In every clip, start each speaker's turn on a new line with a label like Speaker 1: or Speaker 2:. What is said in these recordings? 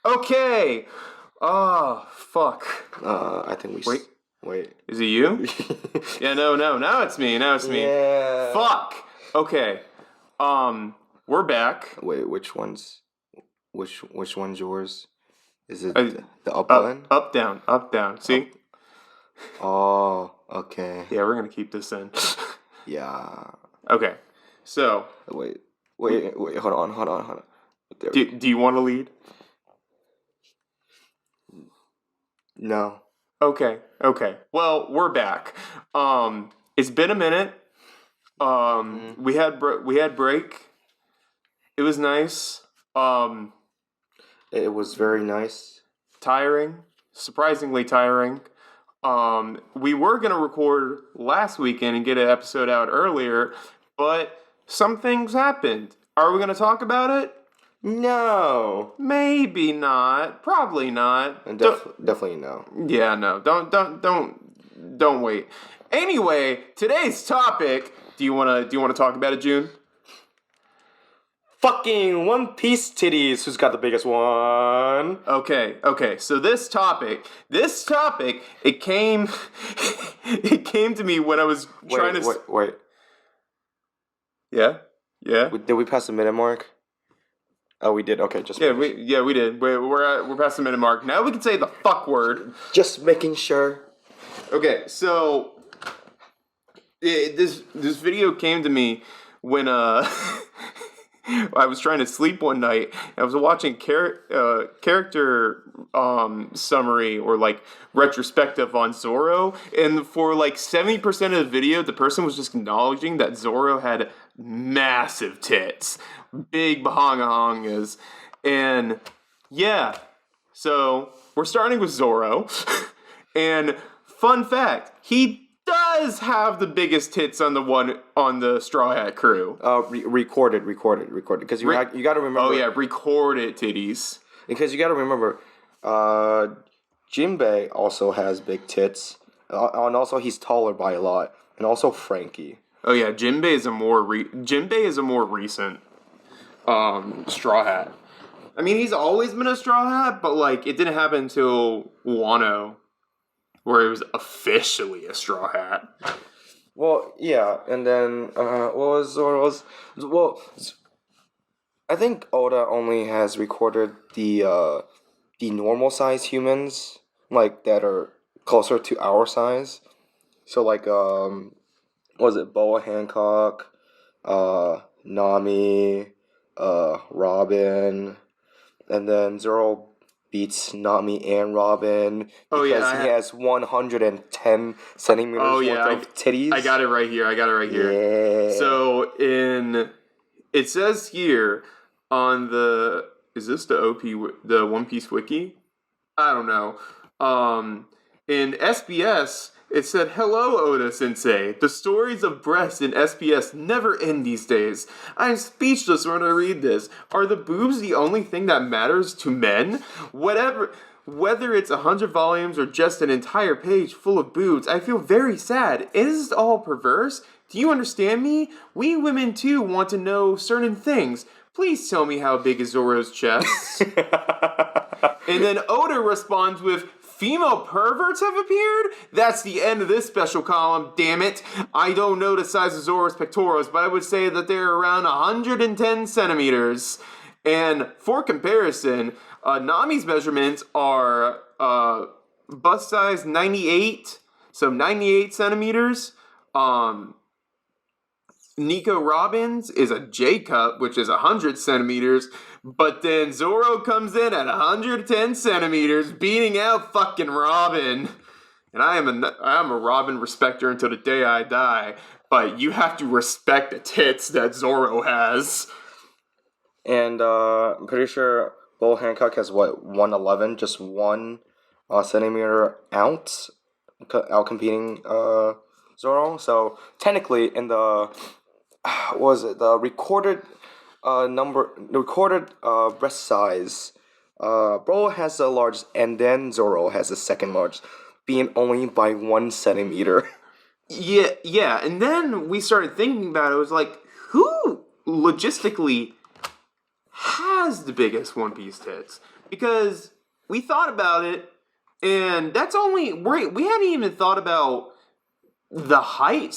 Speaker 1: Okay. Fuck.
Speaker 2: I think we... Wait.
Speaker 1: Is it you? Yeah, no. Now it's me.
Speaker 2: Yeah.
Speaker 1: Fuck. Okay. We're back.
Speaker 2: Wait, which one's yours? Is it the up
Speaker 1: Up,
Speaker 2: button?
Speaker 1: up, down. See?
Speaker 2: Oh, okay.
Speaker 1: Yeah, we're gonna keep this in.
Speaker 2: Yeah.
Speaker 1: Okay. So.
Speaker 2: Wait. Hold on.
Speaker 1: Do you want to lead?
Speaker 2: No.
Speaker 1: Okay. Well, we're back. It's been a minute. We had break. It was nice.
Speaker 2: It was very nice.
Speaker 1: Tiring. Surprisingly tiring. We were gonna record last weekend and get an episode out earlier, but some things happened. Are we gonna talk about it?
Speaker 2: No.
Speaker 1: Maybe not. Probably not.
Speaker 2: And definitely no.
Speaker 1: Yeah, no. Don't wait. Anyway, today's topic. Do you wanna talk about it, June?
Speaker 2: Fucking One Piece titties. Who's got the biggest one?
Speaker 1: Okay. So this topic, it came to me when I was trying to.
Speaker 2: Wait.
Speaker 1: Yeah.
Speaker 2: Did we pass the minute mark? Oh, we did. Okay, just
Speaker 1: we did. We're past the minute mark. Now we can say the fuck word.
Speaker 2: Just making sure.
Speaker 1: Okay, so this video came to me when I was trying to sleep one night. I was watching character summary or like retrospective on Zoro, and for like 70% of the video, the person was just acknowledging that Zoro had massive tits, big bahangahangas, and yeah. So we're starting with Zoro, and fun fact, he does have the biggest tits on the Straw Hat crew.
Speaker 2: Recorded. Because you got to remember.
Speaker 1: Oh yeah, recorded titties.
Speaker 2: Because you got to remember, Jinbei also has big tits, and also he's taller by a lot, and also Frankie.
Speaker 1: Oh yeah, Jinbei is a more recent Straw Hat. I mean, he's always been a Straw Hat, but like it didn't happen until Wano, where it was officially a Straw Hat.
Speaker 2: Well, yeah, and then what was Zoro's? Well, I think Oda only has recorded the normal size humans, like that are closer to our size. So like was it Boa Hancock, Nami, Robin, and then Zoro beats Nami and Robin because he has 110 centimeters worth of titties.
Speaker 1: I got it right here.
Speaker 2: Yeah.
Speaker 1: So it says here on is this the the One Piece wiki? I don't know. In SBS, it said, "Hello, Oda Sensei. The stories of breasts in SBS never end these days. I'm speechless when I read this. Are the boobs the only thing that matters to men? Whether it's 100 volumes or just an entire page full of boobs, I feel very sad. Is this all perverse? Do you understand me? We women too want to know certain things. Please tell me how big is Zoro's chest." And then Oda responds with, "Female perverts have appeared? That's the end of this special column, damn it. I don't know the size of Zoro's pectorals, but I would say that they're around 110 centimeters. And for comparison, Nami's measurements are bust size 98, so 98 centimeters. Nico Robbins is a J cup, which is 100 centimeters, but then Zoro comes in at 110 centimeters, beating out fucking Robin. And I am a Robin respecter until the day I die, but you have to respect the tits that Zoro has.
Speaker 2: And I'm pretty sure Bull Hancock has 111, just 1 centimeter out competing Zoro. So technically, in the recorded breast size, Bro has the largest, and then Zoro has the second largest, being only by 1 centimeter.
Speaker 1: Yeah, and then we started thinking about it. It was like, who logistically has the biggest One Piece tits? because we thought about it, and that's only we hadn't even thought about the height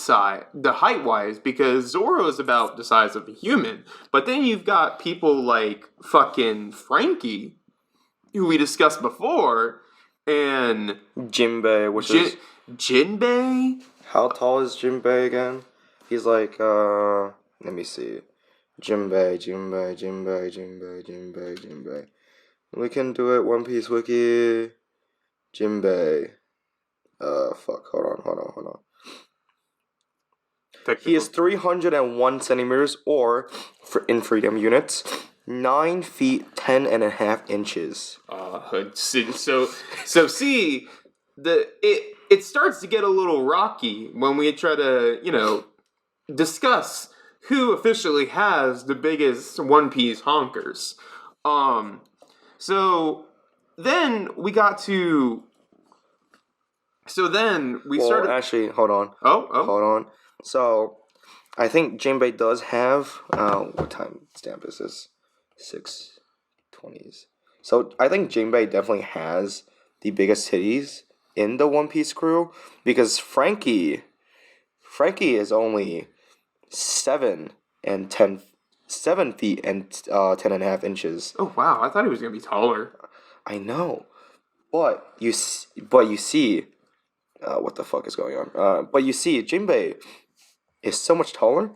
Speaker 1: wise, because Zoro is about the size of a human. But then you've got people like fucking Frankie, who we discussed before, and
Speaker 2: Jinbei, which is
Speaker 1: Jinbei.
Speaker 2: how tall is Jinbei again? He's like let me see. Jinbei. We can do it. One Piece Wiki. Jinbei. Fuck. Hold on. He is 301 centimeters, or in freedom units, 9 feet 10.5 inches.
Speaker 1: So see, it starts to get a little rocky when we try to discuss who officially has the biggest One Piece honkers. So then we got to. So then we started.
Speaker 2: Actually, hold on.
Speaker 1: Oh.
Speaker 2: Hold on. So, I think Jinbei does have. What time stamp is this? 6:20s. So I think Jinbei definitely has the biggest titties in the One Piece crew, because Frankie is only 7 feet and 10.5 inches.
Speaker 1: Oh wow! I thought he was gonna be taller.
Speaker 2: I know, but you see, what the fuck is going on? But you see, Jinbei is so much taller,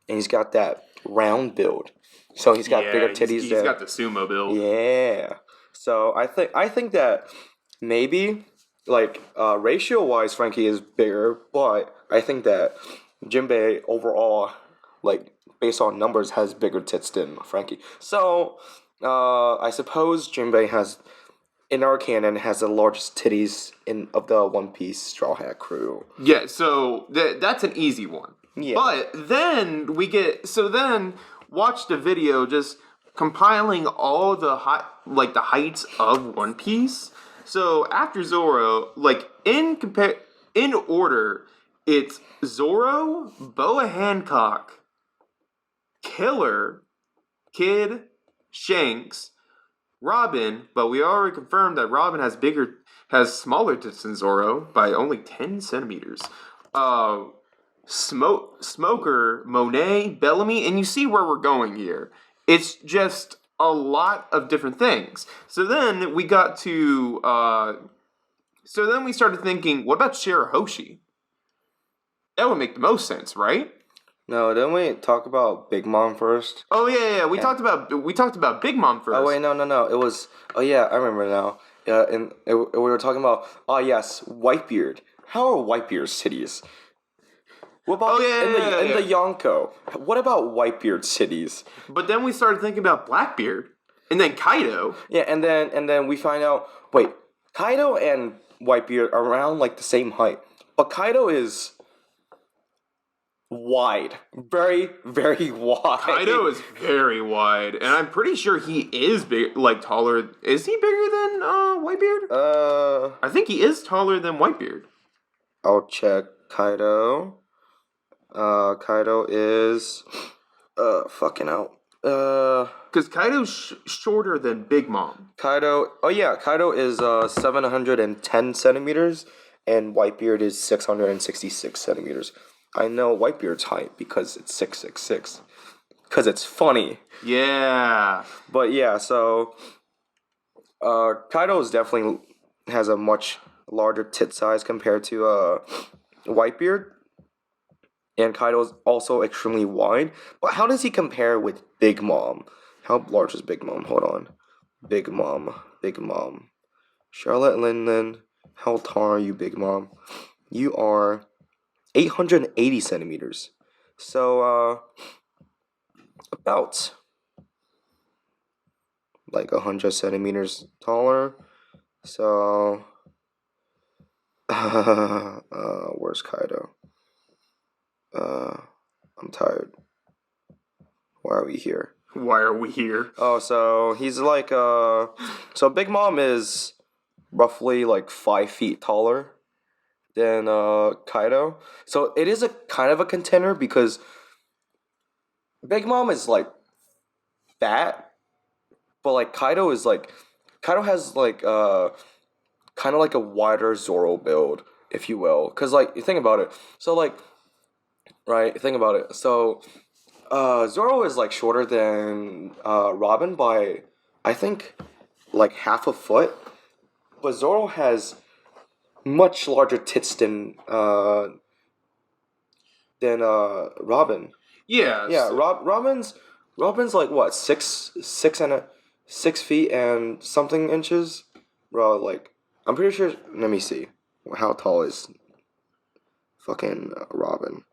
Speaker 2: and he's got that round build. So he's got bigger titties.
Speaker 1: He's got the sumo build.
Speaker 2: Yeah. So I think that maybe like ratio wise, Frankie is bigger, but I think that Jinbei overall, like based on numbers, has bigger tits than Frankie. So I suppose Jinbei has, in our canon, has the largest titties of the One Piece Straw Hat crew.
Speaker 1: Yeah. So that's an easy one.
Speaker 2: Yeah.
Speaker 1: But then watch the video just compiling all the heights of One Piece. So after Zoro, like in order, it's Zoro, Boa Hancock, Killer, Kid, Shanks, Robin, but we already confirmed that Robin has smaller tits than Zoro by only 10 centimeters. Smoker, Monet, Bellamy, and you see where we're going here. It's just a lot of different things. So then we got to. So then we started thinking, what about Shirahoshi? That would make the most sense, right?
Speaker 2: No, didn't we talk about Big Mom first?
Speaker 1: Oh yeah. We talked about Big Mom first.
Speaker 2: Oh wait, no. It was. Oh yeah, I remember now. Yeah, and we were talking about. Oh yes, Whitebeard. How are Whitebeard's cities? What about in the Yonko? What about Whitebeard's cities?
Speaker 1: But then we started thinking about Blackbeard, and then Kaido.
Speaker 2: Yeah, and then we find out. Wait, Kaido and Whitebeard are around like the same height, but Kaido is wide, very very wide.
Speaker 1: Kaido is very wide, and I'm pretty sure he is big, like taller. Is he bigger than Whitebeard? I think he is taller than Whitebeard.
Speaker 2: I'll check Kaido. Kaido is fucking out.
Speaker 1: Because Kaido's shorter than Big Mom.
Speaker 2: Kaido is 710 centimeters, and Whitebeard is 666 centimeters. I know Whitebeard's height because it's 666. Because it's funny.
Speaker 1: Yeah.
Speaker 2: But yeah, so Kaido definitely has a much larger tit size compared to Whitebeard. And Kaido is also extremely wide. But how does he compare with Big Mom? How large is Big Mom? Hold on. Big Mom. Charlotte Linlin. How tall are you, Big Mom? You are 880 centimeters. So, about like 100 centimeters taller. So, where's Kaido? I'm tired. Why are we here?
Speaker 1: Oh,
Speaker 2: so he's like, so Big Mom is roughly like 5 feet taller than Kaido. So it is a kind of a contender because Big Mom is like fat, but like Kaido has like kind of like a wider Zoro build, if you will, because like you think about it. So like right, think about it. So Zoro is like shorter than Robin by I think like half a foot, but Zoro has much larger tits than Robin.
Speaker 1: Yeah.
Speaker 2: Yeah, Robin's like what 6 feet and something inches. Bro, like I'm pretty sure. Let me see. How tall is fucking Robin?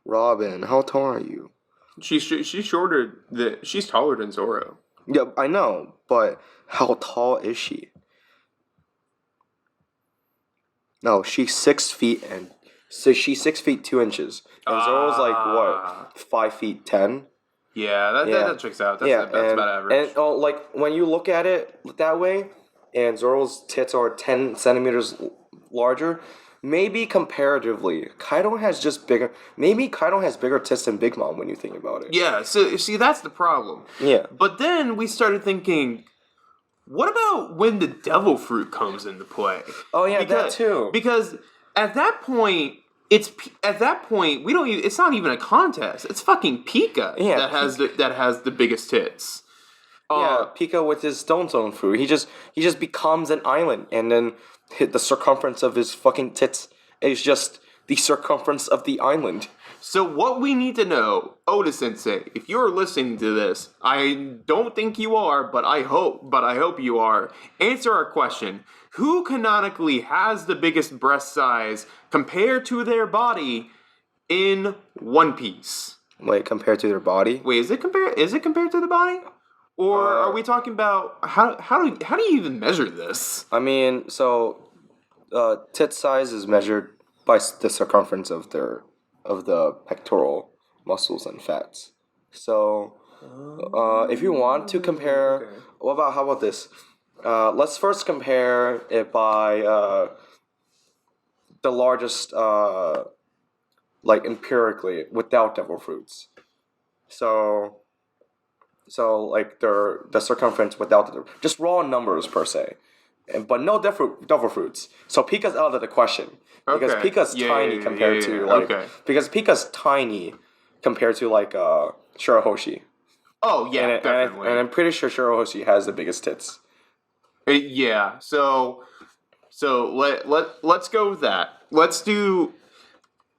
Speaker 2: Robin, how tall are you?
Speaker 1: She's taller than Zoro.
Speaker 2: Yeah, I know, but how tall is she? No, she's 6 feet and so she's 6 feet 2 inches, and Zoro's like what 5 feet 10.
Speaker 1: Yeah,
Speaker 2: Yeah,
Speaker 1: that checks out.
Speaker 2: yeah,
Speaker 1: That's about average.
Speaker 2: and like when you look at it that way, and Zoro's tits are 10 centimeters larger. Maybe comparatively, Kaido has just bigger. Maybe Kaido has bigger tits than Big Mom when you think about it.
Speaker 1: Yeah, so see that's the problem.
Speaker 2: Yeah.
Speaker 1: But then we started thinking, what about when the devil fruit comes into play?
Speaker 2: Oh yeah, that too.
Speaker 1: Because at that point, we don't. It's not even a contest. It's fucking Pika
Speaker 2: Yeah,
Speaker 1: that has the biggest tits.
Speaker 2: Yeah, Pika with his stone zone fruit. He just becomes an island, and then hit the circumference of his fucking tits is just the circumference of the island.
Speaker 1: So what we need to know, Oda Sensei, if you're listening to this, I don't think you are, but I hope you are. Answer our question. Who canonically has the biggest breast size compared to their body in One Piece?
Speaker 2: Wait, compared to their body?
Speaker 1: Wait, is it compared to the body? Or are we talking about how do you even measure this?
Speaker 2: I mean, so tit size is measured by the circumference of the pectoral muscles and fats. So, if you want to compare,
Speaker 1: okay.
Speaker 2: how about this? Let's first compare it by the largest, like empirically, without devil fruits. So like the circumference without just raw numbers per se, but no devil fruits. So Pika's out of the question because
Speaker 1: Okay.
Speaker 2: Pika's tiny compared to like because Pika's tiny compared to like Shirahoshi.
Speaker 1: Oh yeah, definitely.
Speaker 2: And I'm pretty sure Shirahoshi has the biggest tits.
Speaker 1: Yeah. So let's go with that. Let's do.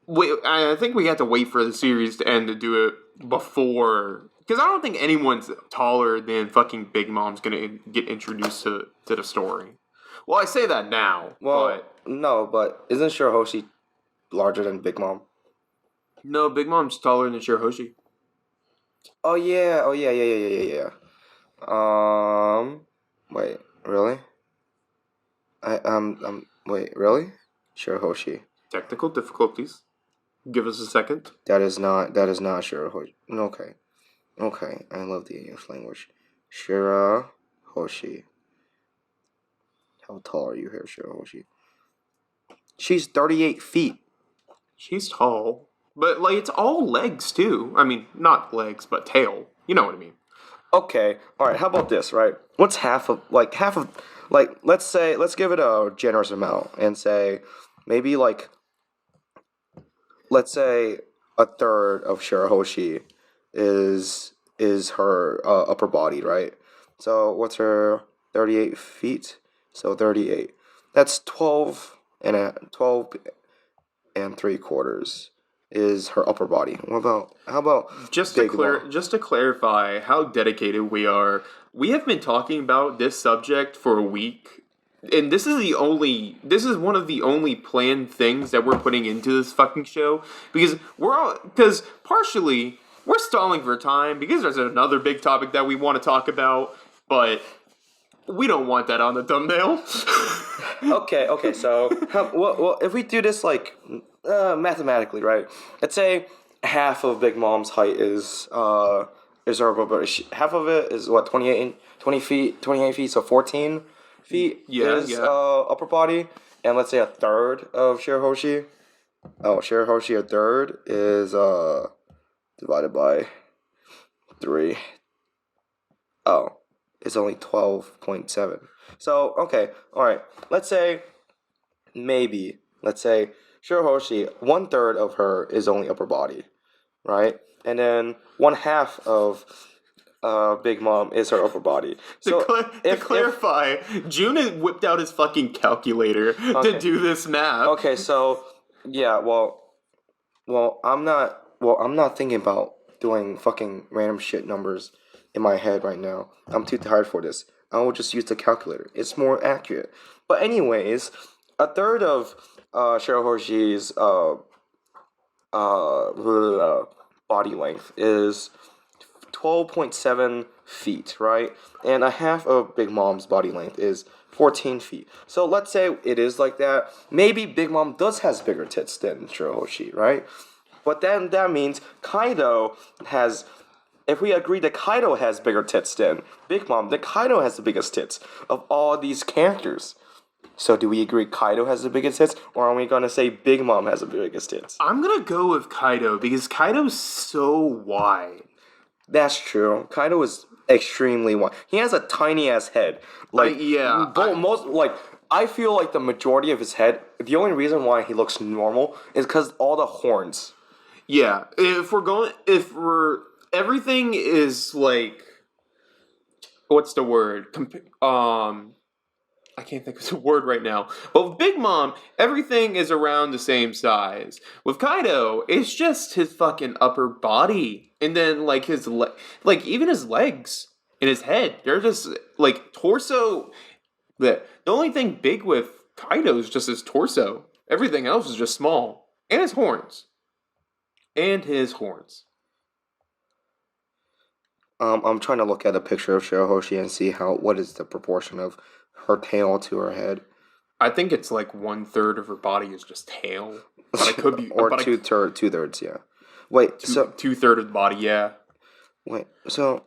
Speaker 1: Wait, I think we have to wait for the series to end to do it before, because I don't think anyone's taller than fucking Big Mom's gonna get introduced to the story. Well, I say that now.
Speaker 2: Well, no, but isn't Shirahoshi larger than Big Mom?
Speaker 1: No, Big Mom's taller than Shirahoshi.
Speaker 2: Oh yeah. Wait, really? Wait, really? Shirahoshi.
Speaker 1: Technical difficulties. Give us a second.
Speaker 2: That is not Shirahoshi. Okay. Okay, I love the English language. Shirahoshi. How tall are you here, Shirahoshi? She's 38 feet.
Speaker 1: She's tall, but like it's all legs too. I mean, not legs, but tail. You know what I mean?
Speaker 2: Okay, alright, how about this, right? What's half of let's give it a generous amount and say maybe like let's say a third of Shirahoshi is her upper body, right? So what's her 38 feet? So 38. That's 12 and 3/4 is her upper body. How about
Speaker 1: Just
Speaker 2: Big Mom?
Speaker 1: just to clarify how dedicated we are, we have been talking about this subject for a week, and this is one of the only planned things that we're putting into this fucking show, because partially we're stalling for time because there's another big topic that we want to talk about, but we don't want that on the thumbnail.
Speaker 2: Okay. So, well, if we do this like mathematically, right? Let's say half of Big Mom's height is her upper body. Half of it is what 28 feet, so 14 feet is upper body, and let's say a third of Shirahoshi. Oh, Shirahoshi a third is divided by 3. Oh, is only 12.7. So okay, all right. Let's say Shirahoshi, 1/3 of her is only upper body, right? And then 1/2 of Big Mom is her upper body. So
Speaker 1: To clarify, June had whipped out his fucking calculator
Speaker 2: Okay.
Speaker 1: to do this math.
Speaker 2: Okay, so yeah, I'm not thinking about doing fucking random shit numbers in my head right now. I'm too tired for this. I will just use the calculator. It's more accurate. But anyways, 1/3 of Shirahoshi's body length is 12.7 feet, right? And 1/2 of Big Mom's body length is 14 feet. So let's say it is like that. Maybe Big Mom does has bigger tits than Shirahoshi, right? But then that means Kaido has. If we agree that Kaido has bigger tits than Big Mom, then Kaido has the biggest tits of all these characters. So do we agree Kaido has the biggest tits, or are we gonna say Big Mom has the biggest tits?
Speaker 1: I'm gonna go with Kaido because Kaido's so wide.
Speaker 2: That's true. Kaido is extremely wide. He has a tiny ass head. Like I feel like the majority of his head. The only reason why he looks normal is because all the horns.
Speaker 1: Yeah, everything is like, what's the word? I can't think of the word right now. But with Big Mom, everything is around the same size. With Kaido, it's just his fucking upper body, and then like even his legs and his head. They're just like torso. The only thing big with Kaido is just his torso. Everything else is just small, and his horns.
Speaker 2: I'm trying to look at a picture of Shirahoshi and see what is the proportion of her tail to her head.
Speaker 1: I think it's like 1/3 of her body is just tail. But it could be
Speaker 2: or two-thirds, yeah. Wait, so
Speaker 1: 2/3 of the body, yeah.
Speaker 2: Wait, so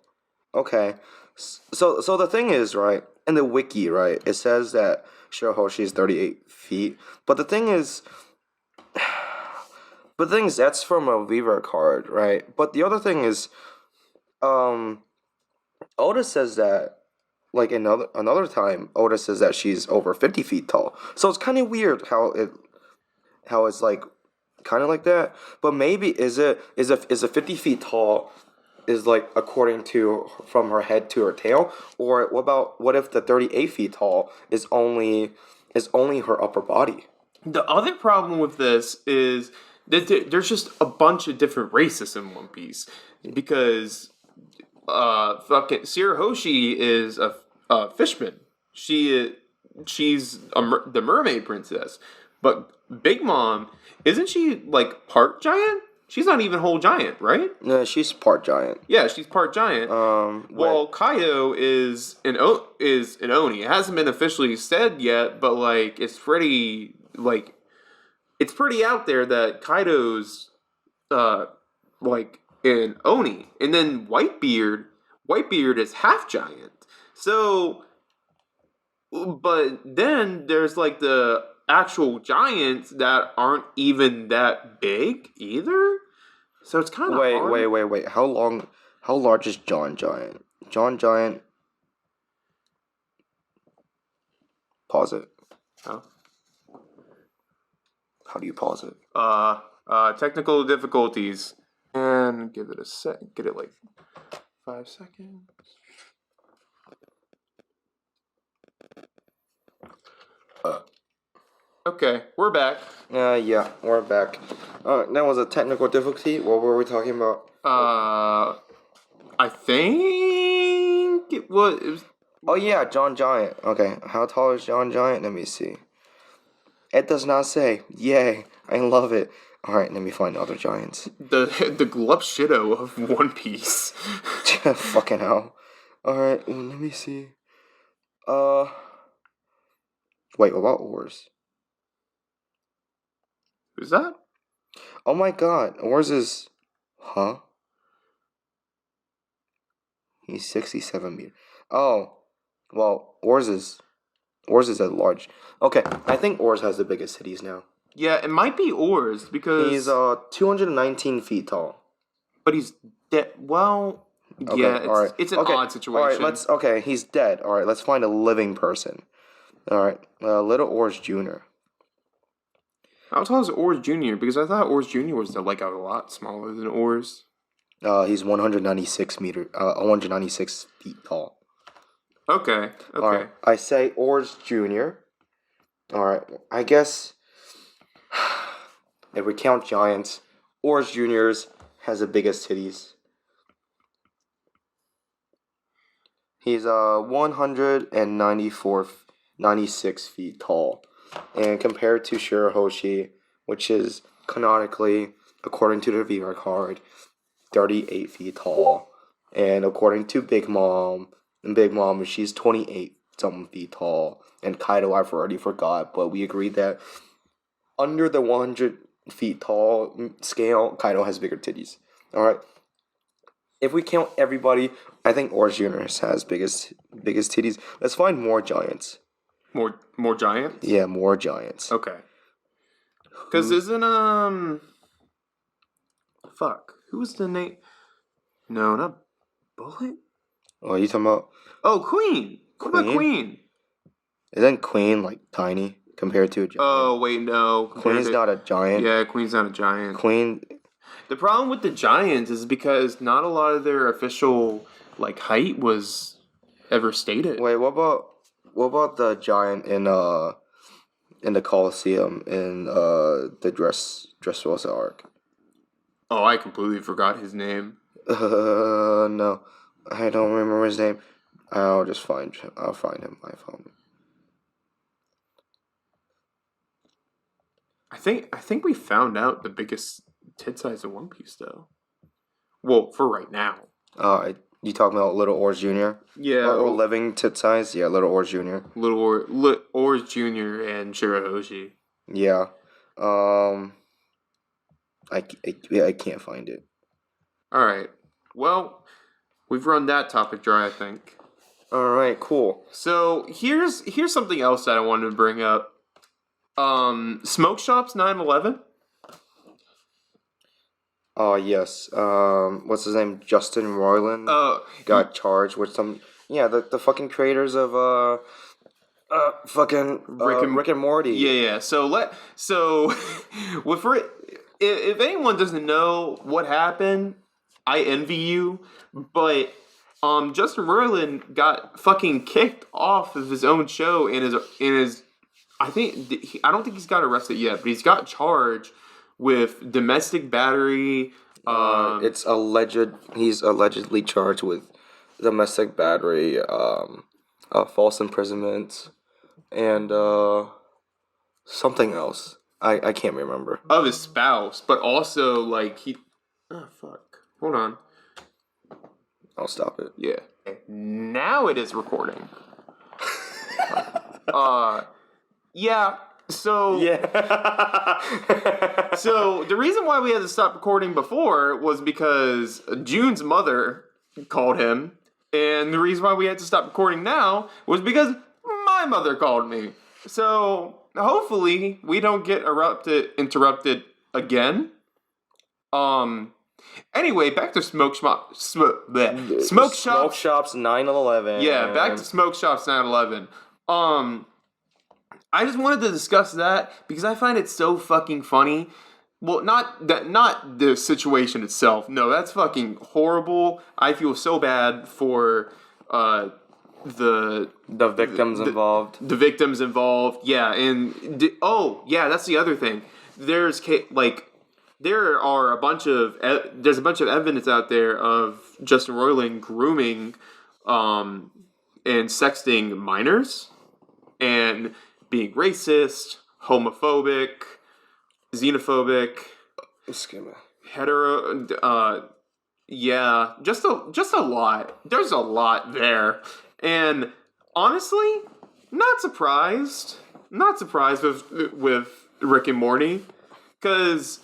Speaker 2: okay. So the thing is, right, in the wiki, right, it says that Shirahoshi is 38 feet. But the thing is that's from a Weaver card, right? But the other thing is Oda says that, like another time, Oda says that she's over 50 feet tall. So it's kind of weird how it's like kind of like that. But maybe is a 50 feet tall is like according to from her head to her tail, or what if the 38 feet tall is only her upper body?
Speaker 1: The other problem with this is that there's just a bunch of different races in One Piece because fucking Shirahoshi is a fishman. She's the mermaid princess, but Big Mom, isn't she like part giant? She's not even whole giant, right?
Speaker 2: No, she's part giant.
Speaker 1: Yeah, she's part giant. Well, Kaido is an Oni. It hasn't been officially said yet, but like it's pretty out there that Kaido's like an Oni, and then Whitebeard is half giant. So, but then there's like the actual giants that aren't even that big either. So it's kind of hard.
Speaker 2: Wait. How large is John Giant? John Giant. Pause it.
Speaker 1: Oh.
Speaker 2: How do you pause it?
Speaker 1: Technical difficulties. And give it a sec. Get it like 5 seconds. Okay, we're back.
Speaker 2: Yeah, we're back. That was a technical difficulty. What were we talking about?
Speaker 1: I think it was.
Speaker 2: Oh yeah, John Giant. Okay, how tall is John Giant? Let me see. It does not say. Yay, I love it. All right, let me find other giants.
Speaker 1: The glup shitto of One Piece.
Speaker 2: Fucking hell. All right, let me see. Wait, what about Oars?
Speaker 1: Who's that?
Speaker 2: Oh my God, Oars is, huh? He's 67 meters. Oh, well, Oars is at large. Okay, I think Oars has the biggest cities now.
Speaker 1: Yeah, it might be Oars because
Speaker 2: he's 219 feet tall.
Speaker 1: But he's well.
Speaker 2: Okay,
Speaker 1: Yeah,
Speaker 2: all right.
Speaker 1: it's an
Speaker 2: Okay,
Speaker 1: odd situation.
Speaker 2: All right, okay, he's dead. All right, let's find a living person. All right, Little Oars Jr.
Speaker 1: How tall is Oars Jr.? Because I thought Oars Jr. was like a lot smaller than Oars.
Speaker 2: He's 196 feet tall.
Speaker 1: Okay.
Speaker 2: All right, I say Oars Jr. All right, I guess if we count giants, Oars Jr.'s has the biggest titties. He's 96 feet tall, and compared to Shirahoshi, which is canonically, according to the VR card, 38 feet tall, and according to Big Mom, she's 28 something feet tall, and Kaido I've already forgot, but we agreed that under the 100 feet tall scale, Kaido has bigger titties. All right. If we count everybody, I think Orange Juniors has biggest titties. Let's find more giants.
Speaker 1: More giants?
Speaker 2: Yeah, more giants.
Speaker 1: Okay. Because isn't fuck, who's the name? No, not Bullet.
Speaker 2: Oh, are you talking about?
Speaker 1: Oh, Queen. What about Queen?
Speaker 2: Isn't Queen like tiny compared to a giant?
Speaker 1: Oh wait, no.
Speaker 2: Queen's not a giant.
Speaker 1: Yeah, Queen's not a giant.
Speaker 2: Queen.
Speaker 1: The problem with the Giants is because not a lot of their official like height was ever stated.
Speaker 2: Wait, what about the giant in the Colosseum in the Dressrosa arc?
Speaker 1: Oh, I completely forgot his name.
Speaker 2: No, I don't remember his name. I'll find him. I found him.
Speaker 1: I think we found out the biggest tit size of One Piece though. Well, for right now.
Speaker 2: You talking about Little Oars Jr.?
Speaker 1: Yeah.
Speaker 2: Or living tit size? Yeah, Little Oars Jr.
Speaker 1: Oars Jr. and Shirahoshi.
Speaker 2: Yeah. I can't find it.
Speaker 1: All right. Well, we've run that topic dry, I think.
Speaker 2: All right, cool.
Speaker 1: So here's something else that I wanted to bring up. Smoke Shop's 9/11.
Speaker 2: Oh yes. What's his name? Justin Roiland. Got charged with some. Yeah, the fucking creators of fucking Rick and Morty.
Speaker 1: Yeah. So if anyone doesn't know what happened, I envy you. But Justin Roiland got fucking kicked off of his own show and his. I don't think he's got arrested yet, but he's got charged with domestic battery.
Speaker 2: It's alleged. He's allegedly charged with domestic battery, false imprisonment, and something else. I can't remember.
Speaker 1: Of his spouse, but also like he. Oh fuck! Hold on.
Speaker 2: I'll stop it.
Speaker 1: Yeah. Now it is recording. Yeah. So
Speaker 2: yeah.
Speaker 1: So the reason why we had to stop recording before was because June's mother called him, and the reason why we had to stop recording now was because my mother called me. So hopefully we don't get interrupted again. Anyway, back to Smoke Shop's
Speaker 2: 9/11.
Speaker 1: Yeah, back to Smoke Shop's 9/11. I just wanted to discuss that because I find it so fucking funny. Well, not the situation itself. No, that's fucking horrible. I feel so bad for the
Speaker 2: victims involved.
Speaker 1: The victims involved. Yeah, and that's the other thing. There are a bunch of evidence out there of Justin Roiland grooming and sexting minors and being racist, homophobic, xenophobic, hetero, just a lot. There's a lot there, and honestly, not surprised with Rick and Morty, because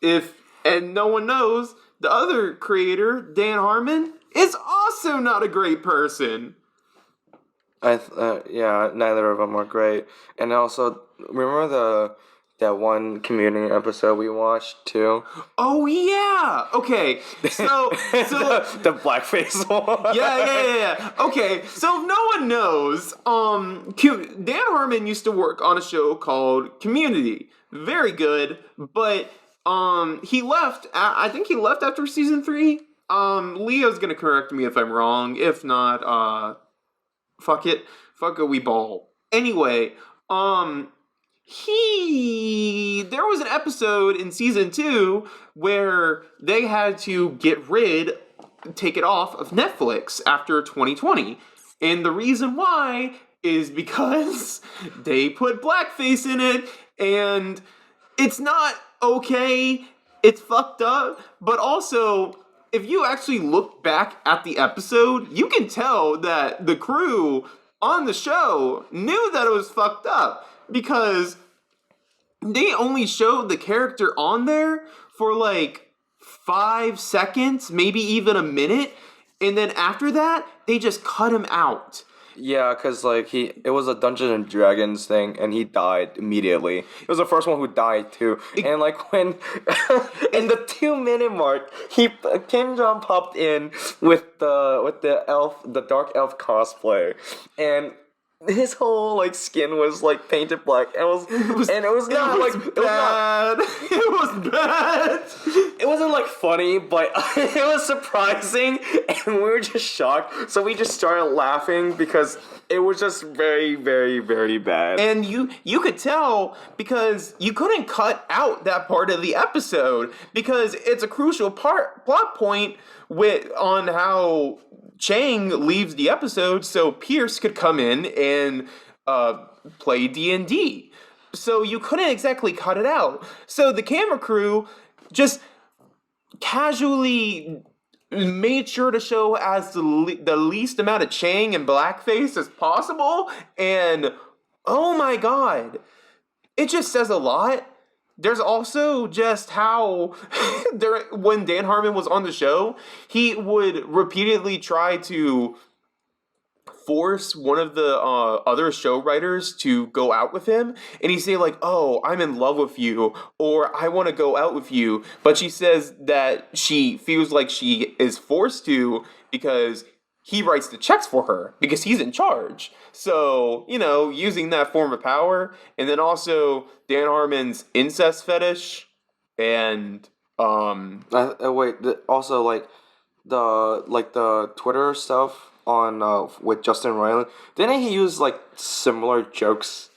Speaker 1: and no one knows, the other creator, Dan Harmon, is also not a great person.
Speaker 2: Neither of them are great. And also, remember that one Community episode we watched too.
Speaker 1: Oh yeah. Okay. So
Speaker 2: the blackface one.
Speaker 1: yeah. Okay, so if no one knows, Dan Harmon used to work on a show called Community. Very good, but he left. I think he left after season 3. Leo's gonna correct me if I'm wrong. If not, fuck it, we ball. Anyway, there was an episode in season 2 where they had to take it off of Netflix after 2020. And the reason why is because they put blackface in it, and it's not okay, it's fucked up, but also, if you actually look back at the episode, you can tell that the crew on the show knew that it was fucked up, because they only showed the character on there for like 5 seconds, maybe even a minute, and then after that, they just cut him out.
Speaker 2: Yeah, because like it was a Dungeons and Dragons thing, and he died immediately. It was the first one who died too. And like when in the 2-minute mark, Kim Jong popped in with the dark elf cosplay, and his whole like skin was like painted black. It was bad.
Speaker 1: It was bad.
Speaker 2: It wasn't like funny, but it was surprising, and we were just shocked. So we just started laughing because it was just very, very, very bad.
Speaker 1: And you could tell because you couldn't cut out that part of the episode because it's a crucial plot point on how Chang leaves the episode so Pierce could come in and play D&D. So you couldn't exactly cut it out. So the camera crew just casually made sure to show as the least amount of Chang and blackface as possible. And oh my god, it just says a lot. There's also just how when Dan Harmon was on the show, he would repeatedly try to force one of the other show writers to go out with him, and he'd say like, "Oh, I'm in love with you," or "I want to go out with you," but she says that she feels like she is forced to because he writes the checks for her because he's in charge. So, using that form of power, and then also Dan Harmon's incest fetish, and
Speaker 2: wait, also like the Twitter stuff on with Justin Roiland. Didn't he use like similar jokes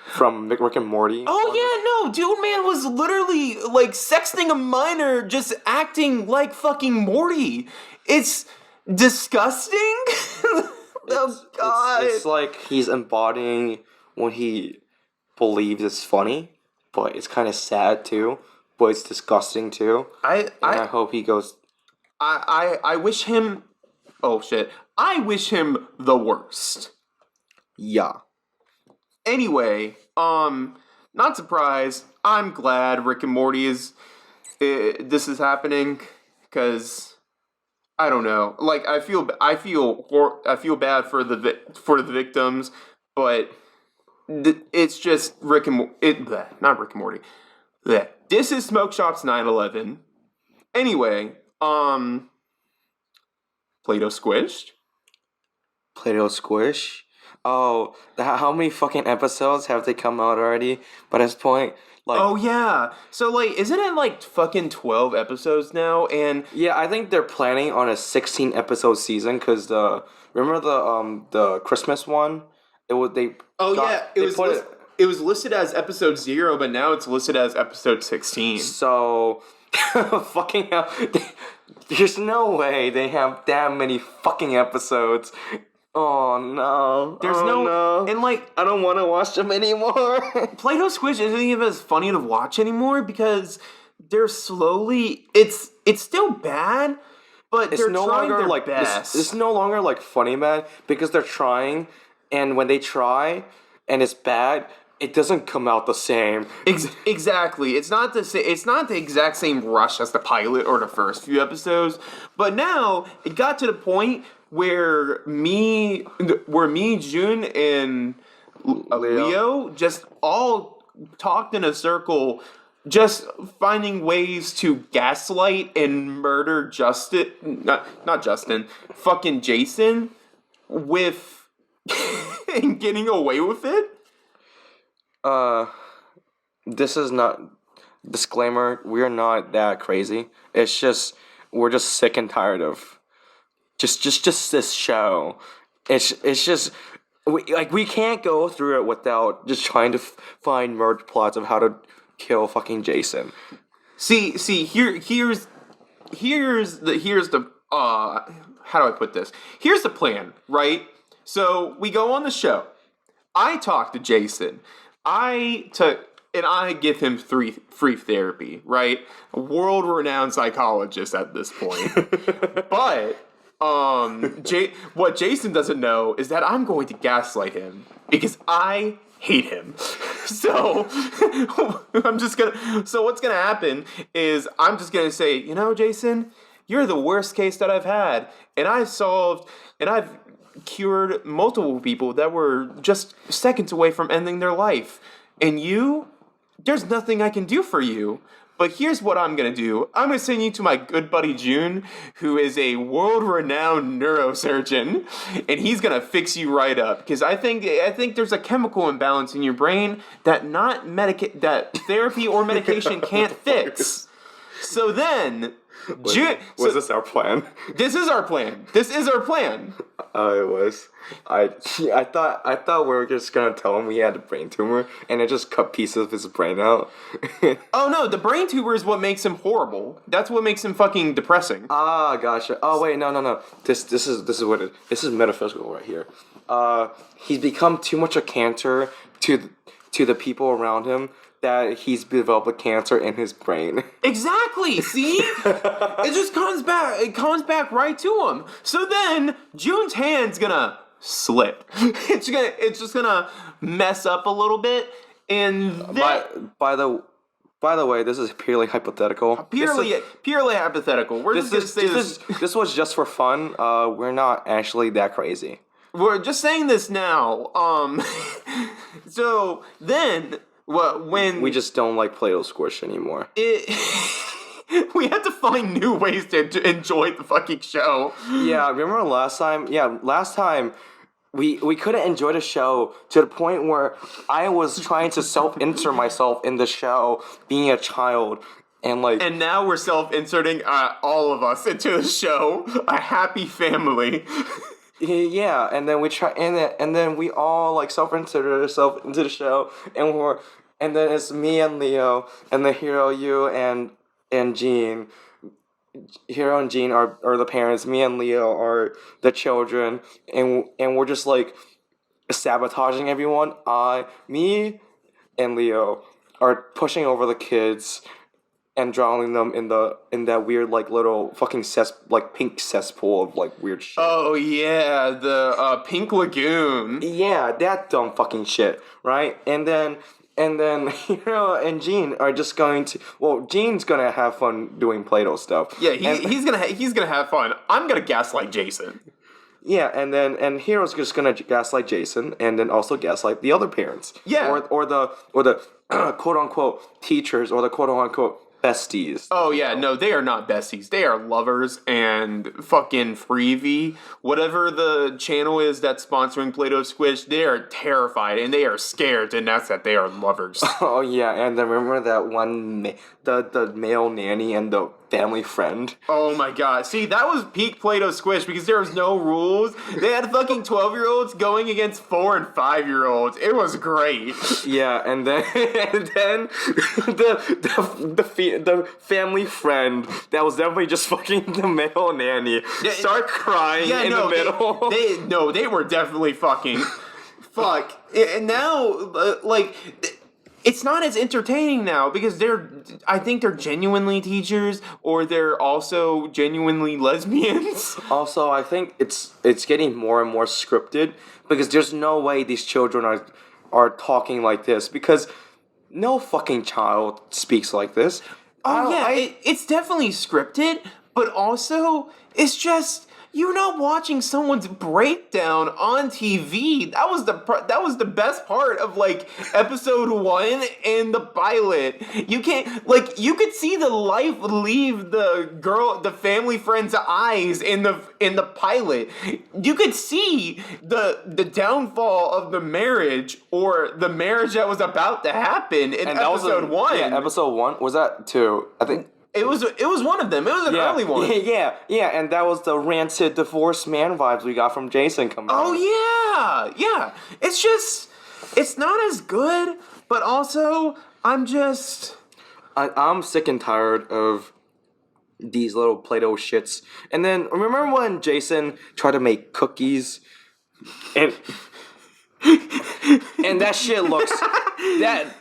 Speaker 2: from Rick and Morty?
Speaker 1: Oh yeah, no, dude, man was literally like sexting a minor, just acting like fucking Morty. It's disgusting. Oh god.
Speaker 2: It's like he's embodying what he believes is funny, but it's kind of sad too. But it's disgusting too. I hope he goes.
Speaker 1: I wish him. Oh shit! I wish him the worst.
Speaker 2: Yeah.
Speaker 1: Anyway, not surprised. I'm glad Rick and Morty this is happening because. I don't know. Like I feel bad for the victims, but it's just not Rick and Morty. This is Smoke Shop's 9/11. Anyway, Play-Doh squished.
Speaker 2: Play-Doh squish. Oh, how many fucking episodes have they come out already by this point? Like,
Speaker 1: oh yeah, so like, isn't it like fucking 12 episodes now? And
Speaker 2: yeah, I think they're planning on a 16 episode season because remember the Christmas one? It
Speaker 1: was listed as episode 0, but now it's listed as episode 16.
Speaker 2: So fucking hell, there's no way they have that many fucking episodes. Oh no. No.
Speaker 1: And like,
Speaker 2: I don't want to watch them anymore.
Speaker 1: Play-Doh Squish isn't even as funny to watch anymore because they're slowly. It's still bad, but they're trying their best.
Speaker 2: It's no longer like funny bad because they're trying, and when they try and it's bad, it doesn't come out the same.
Speaker 1: Exactly. It's not the exact same rush as the pilot or the first few episodes, but now it got to the point where me, June, and Leo just all talked in a circle, just finding ways to gaslight and murder not Justin, fucking Jason, with and getting away with it.
Speaker 2: This is not disclaimer. We're not that crazy. It's just we're just sick and tired of just this show. It's just we can't go through it without just trying to find murder plots of how to kill fucking Jason.
Speaker 1: See, here's the how do I put this? Here's the plan, right? So we go on the show. I talk to Jason. I give him free therapy, right? A world-renowned psychologist at this point. But what Jason doesn't know is that I'm going to gaslight him because I hate him. So so what's gonna happen is I'm just gonna say, you know, Jason, you're the worst case that I've had, and I've cured multiple people that were just seconds away from ending their life. And there's nothing I can do for you. But here's what I'm going to do. I'm going to send you to my good buddy June, who is a world-renowned neurosurgeon, and he's going to fix you right up. Because I think there's a chemical imbalance in your brain that that therapy or medication can't fix. So then...
Speaker 2: Was this our plan?
Speaker 1: This is our plan.
Speaker 2: It was. I thought we were just gonna tell him he had a brain tumor, and it just cut pieces of his brain out.
Speaker 1: Oh no, the brain tumor is what makes him horrible. That's what makes him fucking depressing.
Speaker 2: Ah, gotcha. Oh wait, no. This is what it. This is metaphysical right here. He's become too much a cancer to the people around him, that he's developed a cancer in his brain.
Speaker 1: Exactly. See, it just comes back. It comes back right to him. So then June's hand's gonna slip. It's just gonna mess up a little bit. And then,
Speaker 2: by the way, this is purely hypothetical.
Speaker 1: Purely hypothetical.
Speaker 2: This was just for fun. We're not actually that crazy.
Speaker 1: We're just saying this now. So then. When
Speaker 2: we just don't like Play-Doh Squish anymore.
Speaker 1: We had to find new ways to enjoy the fucking show.
Speaker 2: Yeah, remember last time? Yeah, last time we couldn't enjoy the show to the point where I was trying to self-insert myself in the show, being a child, and
Speaker 1: now we're self-inserting all of us into the show, a happy family.
Speaker 2: Yeah, and then we try, and then we all self-inserted ourselves into the show, and then it's me and Leo, and then Hiro, you, and Jean. Hiro and Jean are the parents. Me and Leo are the children, and we're just sabotaging everyone. Me and Leo are pushing over the kids and drowning them in that weird little fucking pink cesspool of weird shit.
Speaker 1: Oh yeah, the pink lagoon.
Speaker 2: Yeah, that dumb fucking shit, right? And then Hiro and Jean are just going to. Well, Jean's gonna have fun doing Play-Doh stuff.
Speaker 1: Yeah, he's gonna have fun. I'm gonna gaslight Jason.
Speaker 2: Yeah, and Hiro's just gonna gaslight Jason, and then also gaslight the other parents.
Speaker 1: Yeah,
Speaker 2: or the quote unquote teachers, or the quote unquote besties.
Speaker 1: Oh yeah, no, they are not besties. They are lovers and fucking Freebie. Whatever the channel is that's sponsoring Play-Doh Squish, they are terrified and they are scared to announce that they are lovers.
Speaker 2: Oh yeah, and then remember that one, the male nanny and the family friend.
Speaker 1: Oh my god. See, that was peak Play-Doh Squish because there was no rules. They had fucking 12-year-olds going against 4 and 5-year-olds. It was great.
Speaker 2: Yeah, and then the family friend that was definitely just fucking the male nanny start crying in the middle.
Speaker 1: They were definitely fucking fuck. And now it's not as entertaining now because I think they're genuinely teachers or they're also genuinely lesbians.
Speaker 2: Also, I think it's getting more and more scripted because there's no way these children are talking like this because no fucking child speaks like this.
Speaker 1: Oh yeah, it's definitely scripted, but also it's just you're not watching someone's breakdown on TV. That was the best part of like episode 1 and the pilot. You can't like you could see the life leave the family friend's eyes in the pilot. You could see the downfall of the marriage or the marriage that was about to happen in episode 1.
Speaker 2: Yeah, episode 1 was that 2? I think.
Speaker 1: It was one of them. It was an early one.
Speaker 2: Yeah, and that was the rancid divorced man vibes we got from Jason coming out.
Speaker 1: Oh yeah. It's not as good, but also I'm
Speaker 2: sick and tired of these little Play-Doh shits. And then remember when Jason tried to make cookies and and that shit looks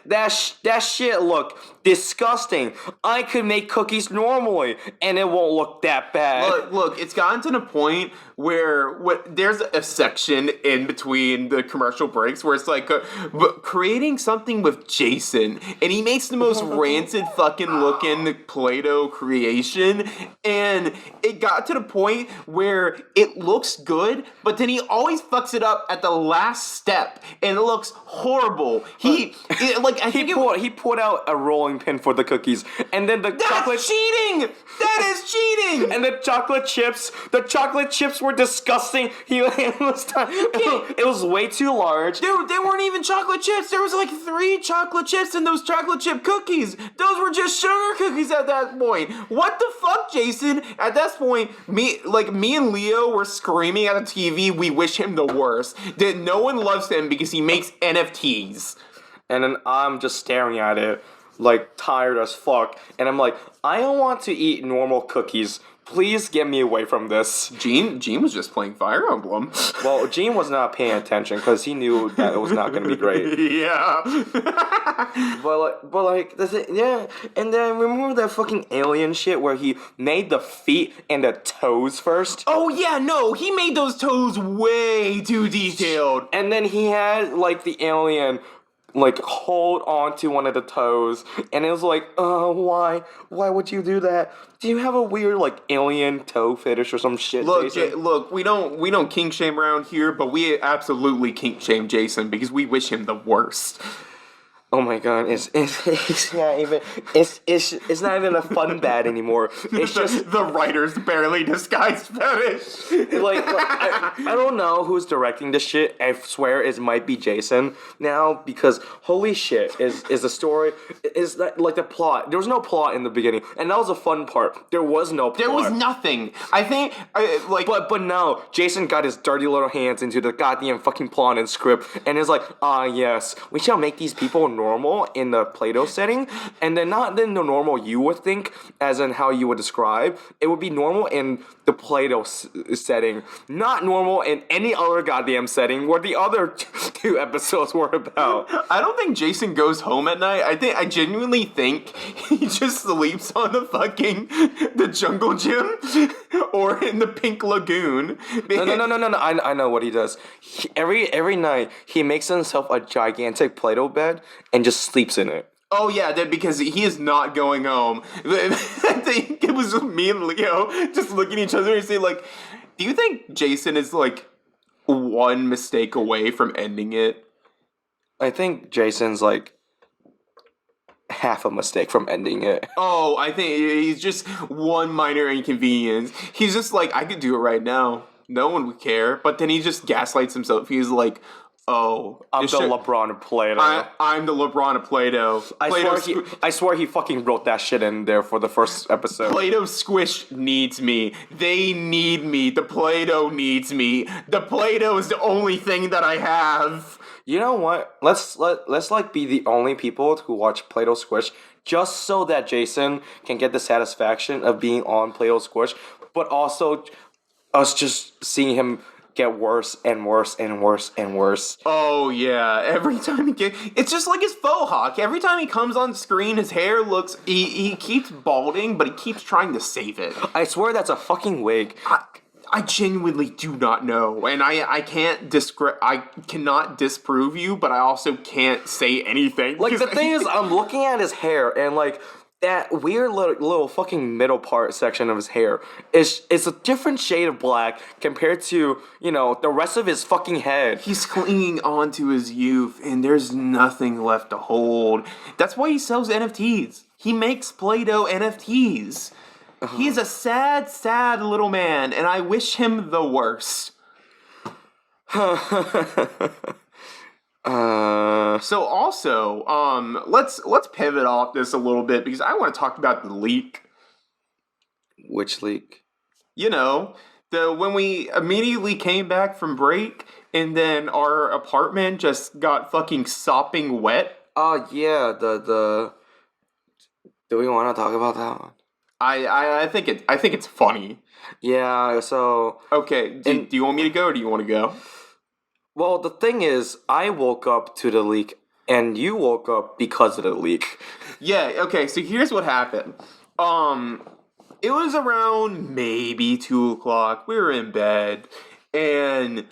Speaker 2: that shit looked disgusting. I could make cookies normally and it won't look that bad.
Speaker 1: Look, it's gotten to the point where there's a section in between the commercial breaks where it's like creating something with Jason, and he makes the most rancid fucking looking Play-Doh creation, and it got to the point where it looks good, but then he always fucks it up at the last step, and it looks horrible. He
Speaker 2: put out a rolling pin for the cookies, and then
Speaker 1: That's cheating! That is cheating!
Speaker 2: And the chocolate chips were disgusting. It was way too large.
Speaker 1: Dude, they weren't even chocolate chips. There was like 3 chocolate chips in those chocolate chip cookies. Those were just sugar cookies at that point. What the fuck, Jason? At that point, me and Leo were screaming at the TV, we wish him the worst. That no one loves him because he makes NFTs.
Speaker 2: And then I'm just staring at it, like, tired as fuck. And I'm like, I don't want to eat normal cookies. Please get me away from this.
Speaker 1: Gene was just playing Fire Emblem.
Speaker 2: Well, Gene was not paying attention because he knew that it was not going to be great.
Speaker 1: Yeah.
Speaker 2: but like, yeah. And then remember that fucking alien shit where he made the feet and the toes first?
Speaker 1: Oh yeah, no, he made those toes way too detailed.
Speaker 2: And then he had like the alien like hold on to one of the toes, and it was like, why would you do that? Do you have a weird like alien toe fetish or some shit?
Speaker 1: Look, look, we don't kink shame around here, but we absolutely kink shame Jason because we wish him the worst.
Speaker 2: Oh my god, it's not even a fun bad anymore. It's just
Speaker 1: the writer's barely disguised fetish.
Speaker 2: I don't know who's directing this shit. I swear it might be Jason now, because holy shit, is the story, is that like the plot. There was no plot in the beginning, and that was a fun part. There was no plot.
Speaker 1: There was nothing. I think
Speaker 2: But now Jason got his dirty little hands into the goddamn fucking plot and script, and is like, yes, we shall make these people normal in the Play-Doh setting, and then not in the normal you would think, as in how you would describe. It would be normal in the Play-Doh setting, not normal in any other goddamn setting where the other 2 episodes were about.
Speaker 1: I don't think Jason goes home at night. I genuinely think he just sleeps on the jungle gym or in the Pink Lagoon.
Speaker 2: No. I know what he does. Every night he makes himself a gigantic Play-Doh bed and just sleeps in it.
Speaker 1: Oh yeah, because he is not going home. I think it was me and Leo just looking at each other and saying like, do you think Jason is like one mistake away from ending it?
Speaker 2: I think Jason's like half a mistake from ending it.
Speaker 1: Oh, I think he's just one minor inconvenience. He's just like, I could do it right now. No one would care. But then he just gaslights himself. He's like, oh,
Speaker 2: I'm the LeBron of Play-Doh.
Speaker 1: I'm the LeBron of Play-Doh.
Speaker 2: I swear he fucking wrote that shit in there for the first episode.
Speaker 1: Play-Doh Squish needs me. They need me. The Play-Doh needs me. The Play-Doh is the only thing that I have.
Speaker 2: You know what? Let's like be the only people who watch Play-Doh Squish, just so that Jason can get the satisfaction of being on Play-Doh Squish, but also us just seeing him get worse and worse and worse and worse.
Speaker 1: Oh yeah, every time it's just like his faux hawk. Every time he comes on screen, his hair looks, he keeps balding, but he keeps trying to save it.
Speaker 2: I swear that's a fucking wig.
Speaker 1: I genuinely do not know, and I cannot disprove you, but I also can't say anything.
Speaker 2: Like, the thing is, I'm looking at his hair, and like, that weird little fucking middle part section of his hair is a different shade of black compared to, the rest of his fucking head.
Speaker 1: He's clinging on to his youth, and there's nothing left to hold. That's why he sells NFTs. He makes Play-Doh NFTs. He's a sad, sad little man, and I wish him the worst. So also, let's pivot off this a little bit because I want to talk about the leak.
Speaker 2: Which leak?
Speaker 1: You know, when we immediately came back from break and then our apartment just got fucking sopping wet.
Speaker 2: Oh yeah, the. Do we want to talk about that one?
Speaker 1: I think it's funny.
Speaker 2: Yeah. So.
Speaker 1: Okay. Do you want me to go or do you want to go?
Speaker 2: Well, the thing is, I woke up to the leak, and you woke up because of the leak.
Speaker 1: Yeah. Okay. So here's what happened. It was around maybe 2:00. We were in bed, and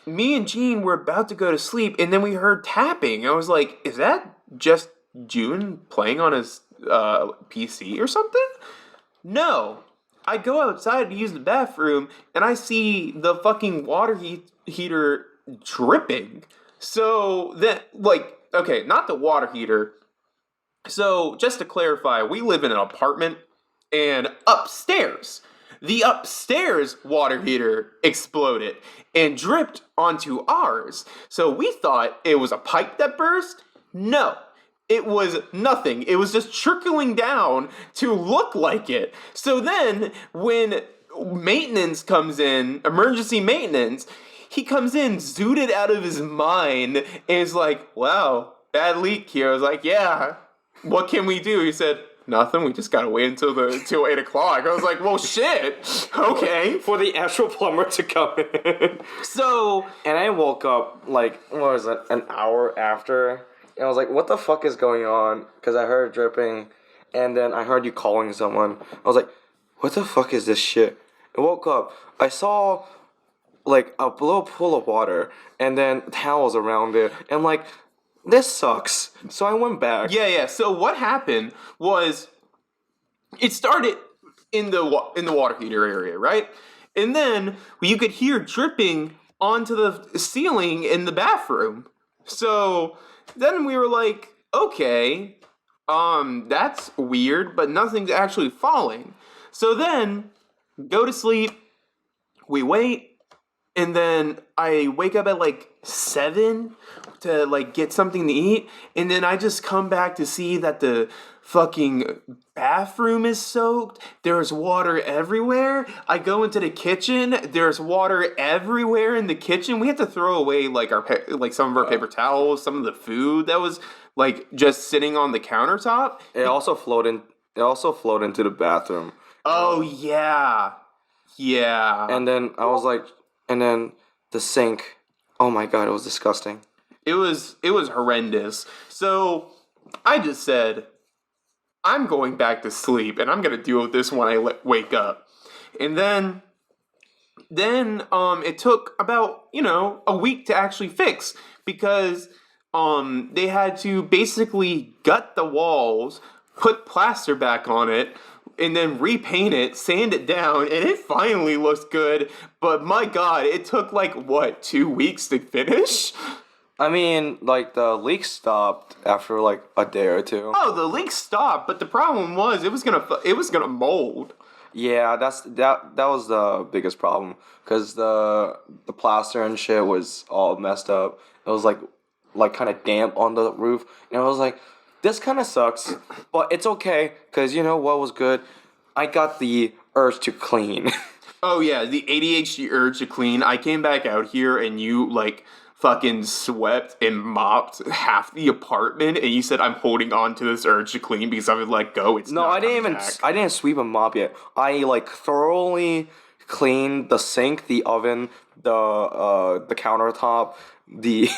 Speaker 1: me and Gene were about to go to sleep, and then we heard tapping. I was like, "Is that just June playing on his PC or something?" No. I go outside to use the bathroom, and I see the fucking water heater dripping. So then, okay, not the water heater. So just to clarify, we live in an apartment, and the upstairs water heater exploded and dripped onto ours. So we thought it was a pipe that burst. No, it was nothing. It was just trickling down to look like it. So then when maintenance comes in, emergency maintenance, he comes in zooted out of his mind and is like, wow, bad leak here. I was like, yeah, what can we do? He said, nothing. We just gotta wait until 8:00. I was like, well, shit. Okay.
Speaker 2: For the actual plumber to come in.
Speaker 1: So,
Speaker 2: and I woke up what was it, an hour after, and I was like, what the fuck is going on? Because I heard dripping, and then I heard you calling someone. I was like, what the fuck is this shit? I woke up. I saw a little pool of water, and then towels around it, and this sucks. So I went back.
Speaker 1: Yeah. So what happened was, it started in the water heater area, right? And then you could hear dripping onto the ceiling in the bathroom. So then we were like, okay, that's weird, but nothing's actually falling. So then, go to sleep, we wait, and then I wake up at 7 to get something to eat, and then I just come back to see that the fucking bathroom is soaked. There's water everywhere. I go into the kitchen. There's water everywhere in the kitchen. We had to throw away some of our paper towels, some of the food that was just sitting on the countertop.
Speaker 2: It also flowed into the bathroom.
Speaker 1: Oh yeah.
Speaker 2: And then and then the sink. Oh my god, it was disgusting.
Speaker 1: It was horrendous. So I just said, I'm going back to sleep, and I'm gonna deal with this when I wake up. And then it took about a week to actually fix, because they had to basically gut the walls, put plaster back on it, and then repaint it, sand it down, and it finally looks good. But my god, it took 2 weeks to finish?
Speaker 2: I mean, the leak stopped after a day or two.
Speaker 1: Oh, the leak stopped, but the problem was it was gonna mold.
Speaker 2: Yeah, that was the biggest problem, because the plaster and shit was all messed up. It was kind of damp on the roof, and I was like, this kind of sucks, but it's okay, because you know what was good? I got the urge to clean.
Speaker 1: Oh yeah, the ADHD urge to clean. I came back out here and you fucking swept and mopped half the apartment, and you said, I'm holding on to this urge to clean because I would let go. It's
Speaker 2: no,
Speaker 1: not
Speaker 2: I didn't sweep and mop yet. I thoroughly cleaned the sink, the oven, the countertop, the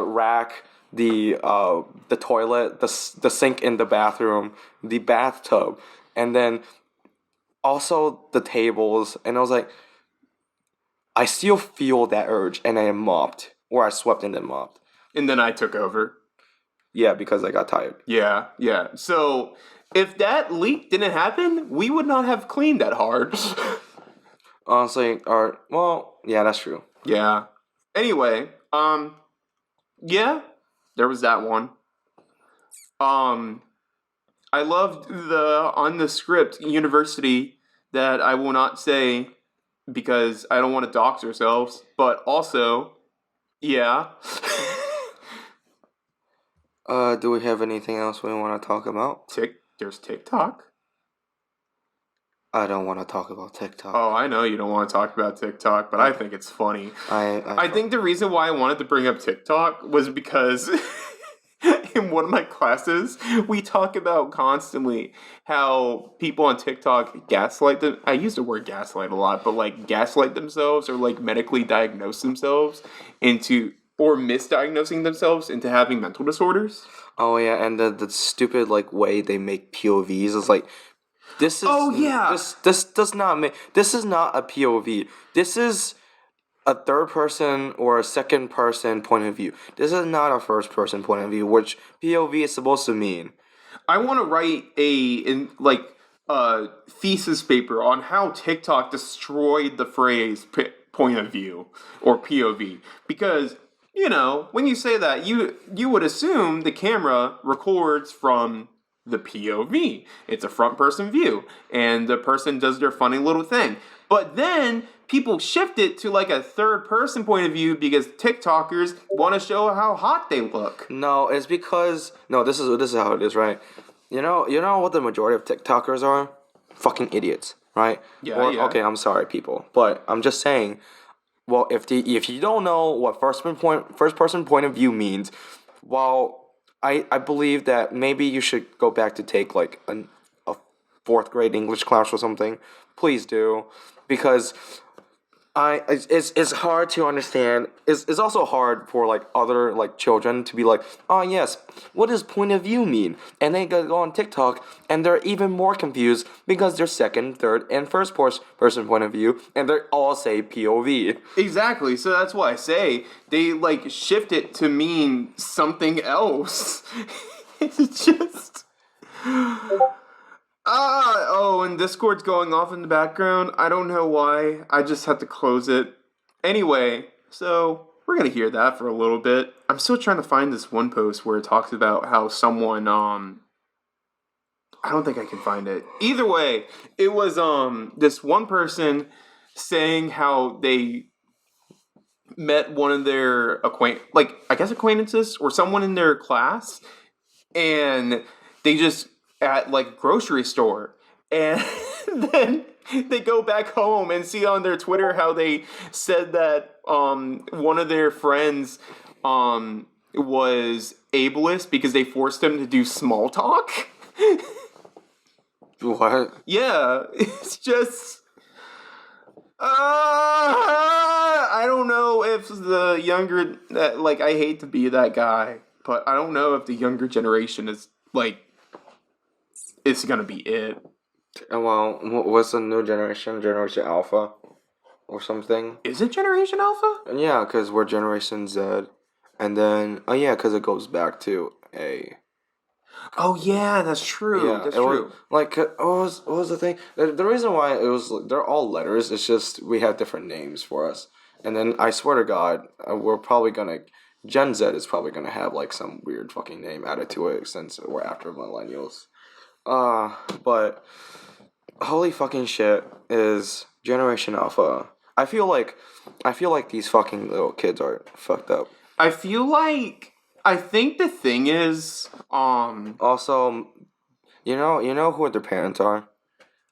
Speaker 2: rack, the toilet, the sink in the bathroom, the bathtub, and then also the tables. And I was like, I still feel that urge, and I mopped, or I swept and then mopped.
Speaker 1: And then I took over.
Speaker 2: Yeah, because I got tired.
Speaker 1: Yeah, yeah. So if that leak didn't happen, we would not have cleaned that hard.
Speaker 2: Honestly, or well, yeah, that's true.
Speaker 1: Yeah. Anyway, yeah, there was that one. Um, I loved the on the script university that I will not say because I don't want to dox ourselves, but also, yeah.
Speaker 2: Do we have anything else we want to talk about?
Speaker 1: There's TikTok.
Speaker 2: I don't want to talk about TikTok.
Speaker 1: Oh, I know you don't want to talk about TikTok, but I think it's funny. I think the reason why I wanted to bring up TikTok was because in one of my classes, we talk about constantly how people on TikTok gaslight them. I use the word gaslight a lot, but like gaslight themselves or like medically diagnose themselves into or misdiagnosing themselves into having mental disorders.
Speaker 2: Oh yeah, and the stupid like way they make POVs is like this is
Speaker 1: Oh, yeah.
Speaker 2: this does not make this is not a POV. This is a third person or a second person point of view. This is not a first person point of view, which POV is supposed to mean.
Speaker 1: I want to write a thesis paper on how TikTok destroyed the phrase point of view or POV because when you say that you would assume the camera records from the POV. It's a front person view and the person does their funny little thing. But then people shift it to like a third person point of view because TikTokers want to show how hot they look.
Speaker 2: No, it's because no. This is how it is, right? You know what the majority of TikTokers are? Fucking idiots, right?
Speaker 1: Yeah,
Speaker 2: Or,
Speaker 1: yeah.
Speaker 2: Okay, I'm sorry, people, but I'm just saying. Well, if you don't know what first person point of view means, well, I believe that maybe you should go back to take like a fourth grade English class or something. Please do, because it's hard to understand. It's also hard for like other like children to be like, oh yes, what does point of view mean? And they go on TikTok and they're even more confused because they're second, third, and first person point of view, and they all say POV.
Speaker 1: Exactly. So that's why I say they like shift it to mean something else. It's just and Discord's going off in the background. I don't know why. I just had to close it. Anyway, so we're gonna hear that for a little bit. I'm still trying to find this one post where it talks about how someone I don't think I can find it. Either way, it was this one person saying how they met one of their acquaintances or someone in their class, and they just at like grocery store, and then they go back home and see on their Twitter how they said that one of their friends was ableist because they forced him to do small talk.
Speaker 2: What?
Speaker 1: Yeah, it's just. I don't know if the younger, I hate to be that guy, but I don't know if the younger generation is, it's gonna be it.
Speaker 2: Well, what's the new generation? Generation Alpha, or something?
Speaker 1: Is it Generation Alpha?
Speaker 2: And yeah, because we're Generation Z, and then because it goes back to a.
Speaker 1: Oh, yeah, that's true.
Speaker 2: Yeah,
Speaker 1: That's
Speaker 2: it
Speaker 1: true.
Speaker 2: was like what was the thing? The reason why it was they're all letters. It's just we have different names for us. And then I swear to God, we're probably gonna Gen Z is probably gonna have like some weird fucking name added to it since we're after millennials. But holy fucking shit is Generation Alpha. I feel like these fucking little kids are fucked up.
Speaker 1: I think the thing is,
Speaker 2: Also, you know who their parents are?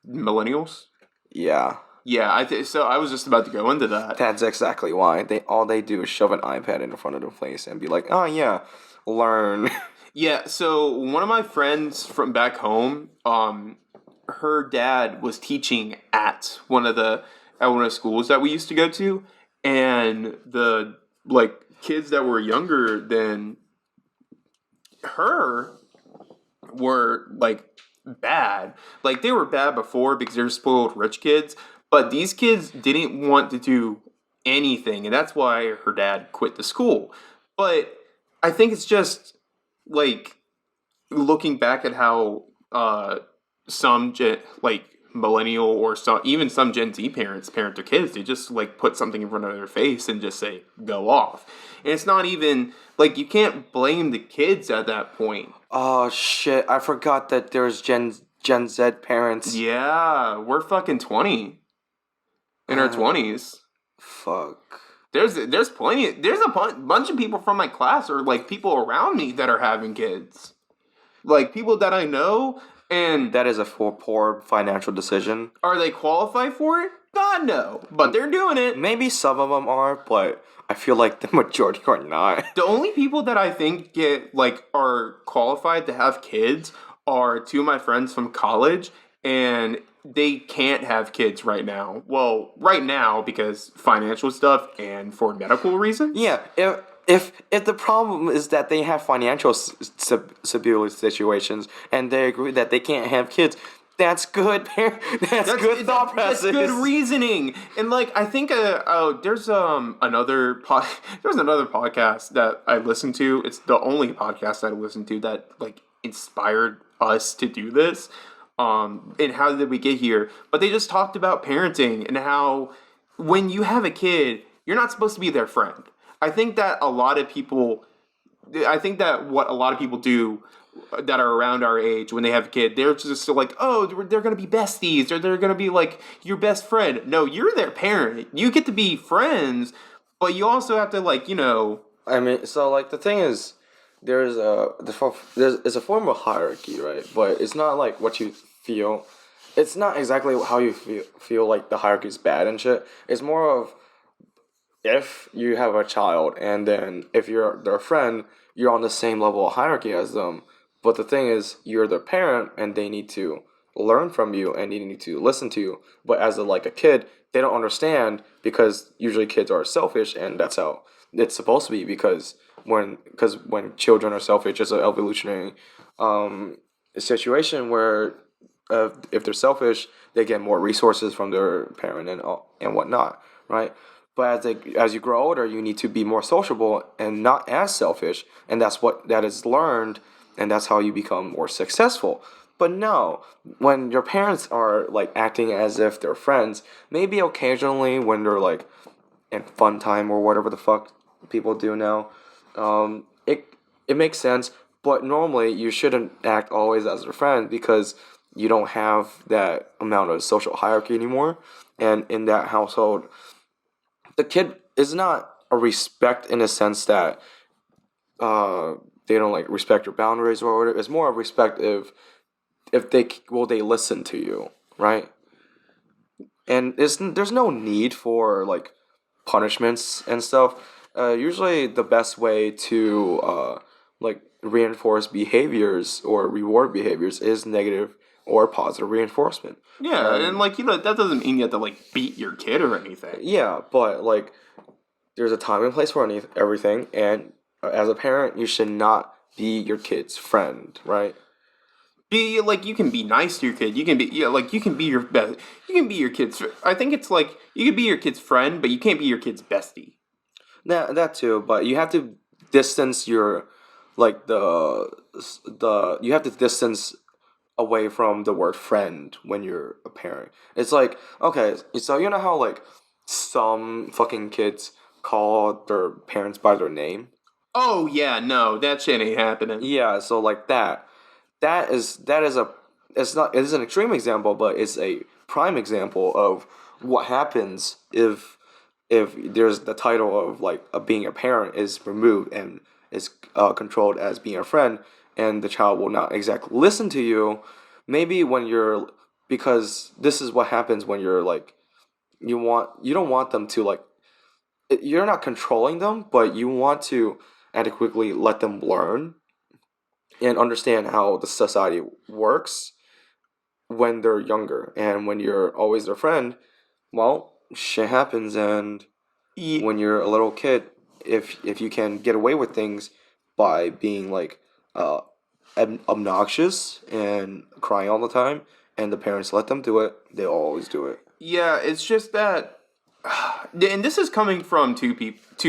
Speaker 1: millennials.
Speaker 2: Yeah.
Speaker 1: Yeah, so I was just about to go into that.
Speaker 2: That's exactly why. All they do is shove an iPad in front of their face and be like, "Oh yeah, learn."
Speaker 1: Yeah, so one of my friends from back home, her dad was teaching at one of the schools that we used to go to, and the kids that were younger than her were bad. Like they were bad before because they were spoiled rich kids, but these kids didn't want to do anything, and that's why her dad quit the school. But I think it's just like looking back at how some millennial or even some Gen Z parents parent their kids, they just like put something in front of their face and just say go off, and it's not even like you can't blame the kids at that point.
Speaker 2: Oh shit! I forgot that there's Gen Z parents.
Speaker 1: Yeah, we're fucking 20 in our 20s.
Speaker 2: Fuck.
Speaker 1: There's plenty. There's a bunch of people from my class or like people around me that are having kids, like people that I know. And
Speaker 2: That is a poor financial decision.
Speaker 1: are they qualified for it? God no, but they're doing it.
Speaker 2: Maybe some of them are, but I feel like the majority are not.
Speaker 1: The only people that I think are qualified to have kids are two of my friends from college, and they can't have kids right now. Well, right now because financial stuff and for medical reasons.
Speaker 2: Yeah, if the problem is that they have financial stability situations and they agree that they can't have kids, that's good. That's good thought process.
Speaker 1: That's good reasoning. And like I think there's another there's another podcast that I listened to. It's the only podcast I listened to that like inspired us to do this. And how did we get here? But they just talked about parenting and how when you have a kid, you're not supposed to be their friend. I think that what a lot of people do that are around our age when they have a kid, they're just like, oh, they're going to be besties or they're going to be like your best friend. No, you're their parent. You get to be friends, but you also have to like,
Speaker 2: I mean, so like the thing is, there's a form of hierarchy, right? But it's not like what you feel. It's not exactly how you feel like the hierarchy is bad and shit. It's more of if you have a child and then if you're their friend, you're on the same level of hierarchy as them. But the thing is, you're their parent and they need to learn from you and they need to listen to you. But as a kid, they don't understand because usually kids are selfish and that's how it's supposed to be because when children are selfish, it's an evolutionary situation where if they're selfish, they get more resources from their parent and whatnot, right? But as you grow older, you need to be more sociable and not as selfish, and that is learned, and that's how you become more successful. But no, when your parents are like acting as if they're friends, maybe occasionally when they're like in fun time or whatever the fuck people do now, it makes sense. But normally you shouldn't act always as a friend because you don't have that amount of social hierarchy anymore, and in that household the kid is not a respect in the sense that they don't like respect your boundaries or whatever. It's more of respect if they listen to you, right? And there's no need for like punishments and stuff. Usually the best way to like reinforce behaviors or reward behaviors is negative or positive reinforcement.
Speaker 1: Yeah, and like that doesn't mean you have to like beat your kid or anything.
Speaker 2: Yeah, but like there's a time and place for everything, and as a parent, you should not be your kid's friend, right?
Speaker 1: Be like you can be nice to your kid. You can be you can be your best. You can be your kid's. I think it's like you can be your kid's friend, but you can't be your kid's bestie.
Speaker 2: That too, but you have to distance your like you have to distance away from the word friend when you're a parent. It's like, okay, so you know how like some fucking kids call their parents by their name?
Speaker 1: Oh yeah, no, that shit ain't happening.
Speaker 2: Yeah, so like that is it is an extreme example, but it's a prime example of what happens if there's the title of like being a parent is removed and is controlled as being a friend, and the child will not exactly listen to you. Maybe when you're because this is what happens when you're like you don't want them to like you're not controlling them, but you want to adequately let them learn and understand how the society works when they're younger. And when you're always their friend, well, shit happens. And when you're a little kid, if you can get away with things by being like obnoxious and crying all the time, and the parents let them do it, they always do it.
Speaker 1: Yeah, it's just that. And this is coming from two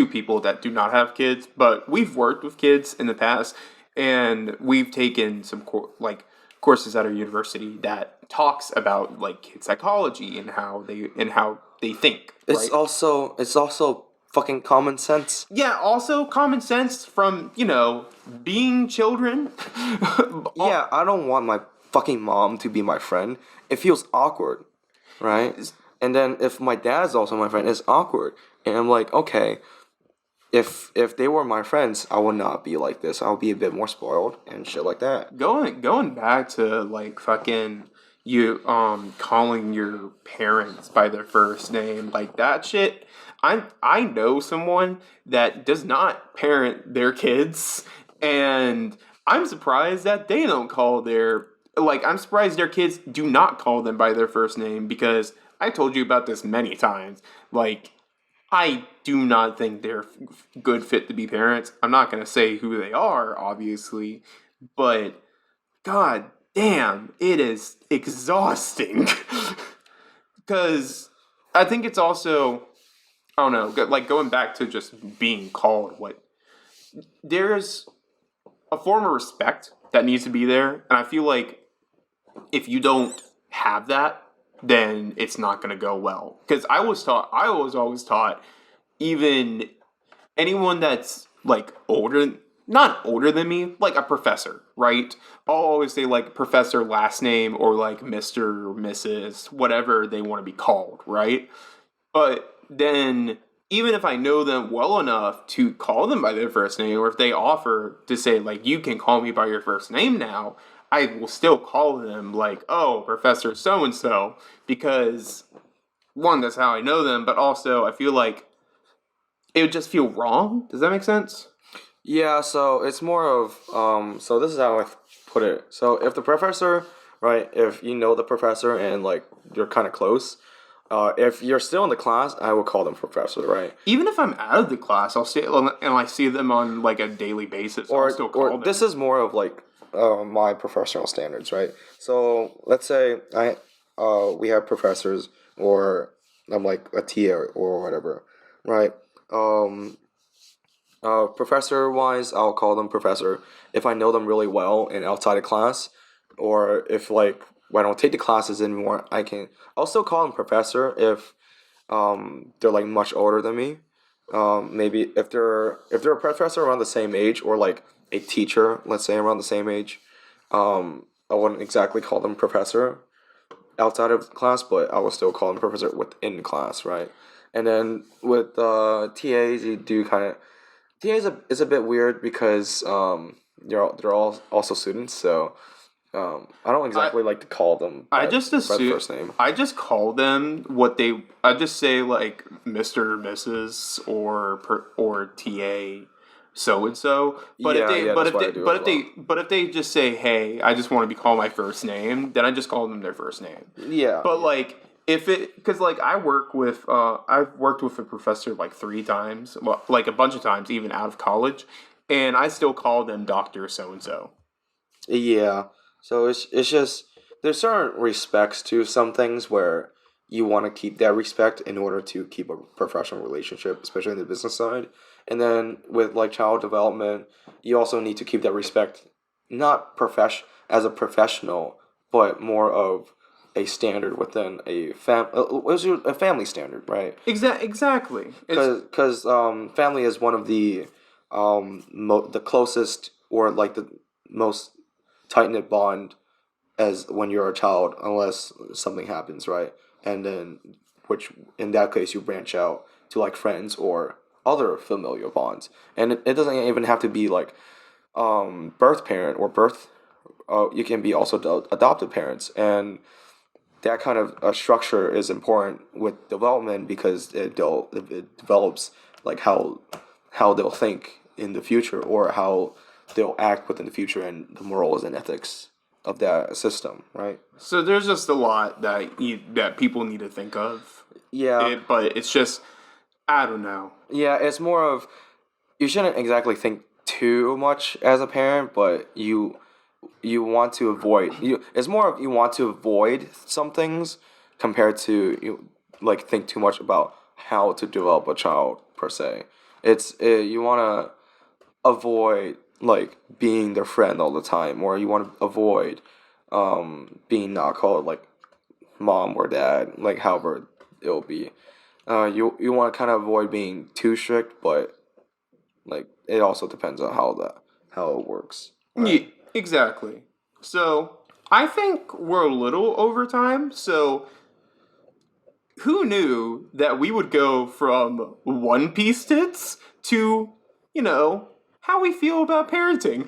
Speaker 1: people that do not have kids, but we've worked with kids in the past, and we've taken some courses at our university that talks about like kid psychology and how they think,
Speaker 2: It's
Speaker 1: right?
Speaker 2: also fucking common sense.
Speaker 1: Yeah, also common sense from, being children.
Speaker 2: Yeah, I don't want my fucking mom to be my friend. It feels awkward, right? And then if my dad's also my friend, it's awkward. And I'm like, okay, if they were my friends, I would not be like this. I would be a bit more spoiled and shit like that.
Speaker 1: Going back to like fucking you calling your parents by their first name, like that shit. I know someone that does not parent their kids, and I'm surprised that they don't call their I'm surprised their kids do not call them by their first name, because I told you about this many times. Like, I do not think they're good fit to be parents. I'm not going to say who they are, obviously, but god damn, it is exhausting. Because I think it's also, I don't know, like going back to just being called what, there's a form of respect that needs to be there. And I feel like if you don't have that, then it's not going to go well. Because I was always taught, even anyone that's like older, not older than me, like a professor, right? I'll always say like professor last name, or like Mr. or Mrs., whatever they want to be called, right? But then, even if I know them well enough to call them by their first name, or if they offer to say, like, you can call me by your first name now, I will still call them, like, oh, Professor so and so, because one, that's how I know them, but also I feel like it would just feel wrong. Does that make sense?
Speaker 2: Yeah, so it's more of so this is how I put it. So if the professor, right, if you know the professor and like you're kind of close, if you're still in the class, I will call them professor, right?
Speaker 1: Even if I'm out of the class, I'll stay and I see them on like a daily basis. I'll still call
Speaker 2: Or
Speaker 1: them.
Speaker 2: this is more of like my professional standards, right? So let's say we have professors, or I'm like a TA or whatever, right? Um, Professor wise, I'll call them professor if I know them really well and outside of class, or if like when I don't take the classes anymore, I can. I'll still call them professor if they're like much older than me. Maybe if they're a professor around the same age, or like a teacher, let's say around the same age, I wouldn't exactly call them professor outside of class, but I will still call them professor within class, right? And then with TAs, you do kind of TA is a bit weird because they're all also students, so I don't
Speaker 1: I
Speaker 2: exactly like to call them
Speaker 1: I
Speaker 2: by
Speaker 1: just
Speaker 2: the
Speaker 1: assume
Speaker 2: first name.
Speaker 1: I just call them what they. I just say like Mr. or Mrs. or TA so and so. But if
Speaker 2: Yeah,
Speaker 1: they
Speaker 2: yeah,
Speaker 1: but
Speaker 2: that's
Speaker 1: if
Speaker 2: what
Speaker 1: they
Speaker 2: I do as well.
Speaker 1: but if they just say, hey, I just want to be called my first name, then I just call them their first name.
Speaker 2: Yeah,
Speaker 1: But
Speaker 2: yeah.
Speaker 1: like, if it, because like I've worked with a professor like 3 times, well, like a bunch of times, even out of college, and I still call them Doctor so and so.
Speaker 2: Yeah. So it's just there's certain respects to some things where you want to keep that respect in order to keep a professional relationship, especially in the business side. And then with like child development, you also need to keep that respect, not as a professional, but more of a standard within a family standard, right?
Speaker 1: Exactly. It's
Speaker 2: Because family is one of the the closest, or like the most tight knit bond as when you're a child, unless something happens, right? And then, which in that case, you branch out to like friends or other familial bonds, and it doesn't even have to be like birth parent or birth. You can be also adoptive parents, and that kind of structure is important with development because it develops like how they'll think in the future, or how they'll act within the future, and the morals and ethics of that system, right?
Speaker 1: so there's just a lot that people need to think of.
Speaker 2: Yeah,
Speaker 1: But it's just, I don't know.
Speaker 2: yeah. It's more of you shouldn't exactly think too much as a parent, but you want to avoid you. It's more of you want to avoid some things compared to you like think too much about how to develop a child per se. You want to avoid like being their friend all the time, or you want to avoid being not called like mom or dad, like however it'll be. You want to kind of avoid being too strict, but like it also depends on how it works.
Speaker 1: Yeah, exactly. So I think we're a little over time. So who knew that we would go from One Piece tits to, how we feel about parenting?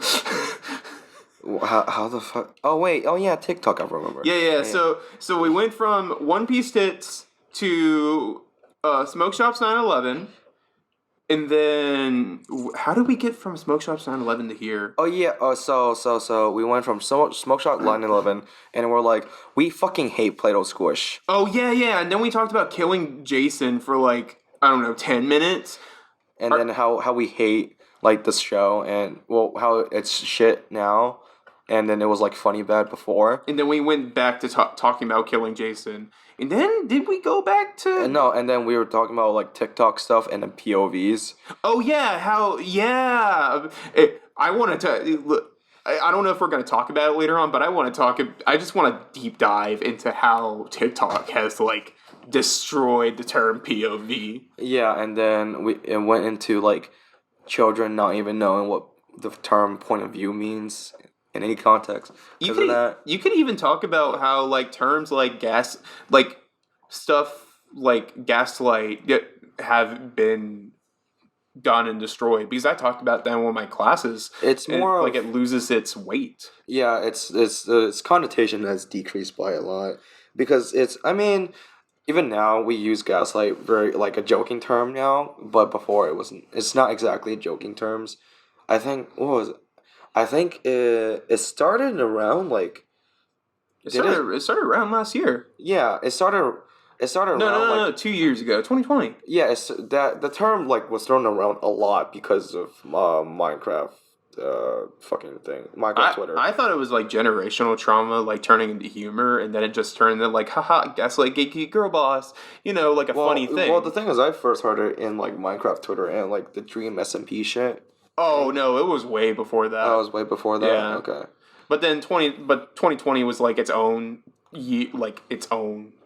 Speaker 2: How the fuck? Oh wait. Oh yeah, TikTok. I remember.
Speaker 1: Yeah. So we went from One Piece tits to Smoke Shops 9/11, and then how did we get from Smoke Shops 9/11 to here?
Speaker 2: Oh yeah. So we went from Smoke Shop 9/11, and we're like, we fucking hate Play-Doh Squish.
Speaker 1: Oh yeah, and then we talked about killing Jason for like, I don't know, 10 minutes.
Speaker 2: And then how we hate like the show, and well, how it's shit now, and then it was like funny bad before.
Speaker 1: And then we went back to talking about killing Jason. And then did we go back to?
Speaker 2: And then we were talking about like TikTok stuff and then POVs.
Speaker 1: Oh yeah, I want to look. I don't know if we're going to talk about it later on, but I just want to deep dive into how TikTok has like destroyed the term POV.
Speaker 2: Yeah, and then it went into like children not even knowing what the term point of view means in any context because of that.
Speaker 1: You could even talk about how like terms like stuff like gaslight have been done and destroyed, because I talked about that in one of my classes.
Speaker 2: It's more
Speaker 1: like it loses its weight.
Speaker 2: Yeah, its connotation has decreased by a lot because even now we use gaslight very like a joking term now, but before it's not exactly joking terms. I think what was it? I think it started around like
Speaker 1: it started around last year.
Speaker 2: Yeah, it started around
Speaker 1: no, 2 years ago, 2020.
Speaker 2: Yeah, it's that the term like was thrown around a lot because of Minecraft fucking thing. Minecraft Twitter.
Speaker 1: I thought it was like generational trauma like turning into humor, and then it just turned into like haha gaslight gatekeep girl boss, like a funny thing.
Speaker 2: Well, the thing is I first heard it in like Minecraft Twitter and like the Dream SMP shit.
Speaker 1: Oh no, it was way before that.
Speaker 2: Oh, it was way before that. Yeah. Okay.
Speaker 1: But then 2020 was like its own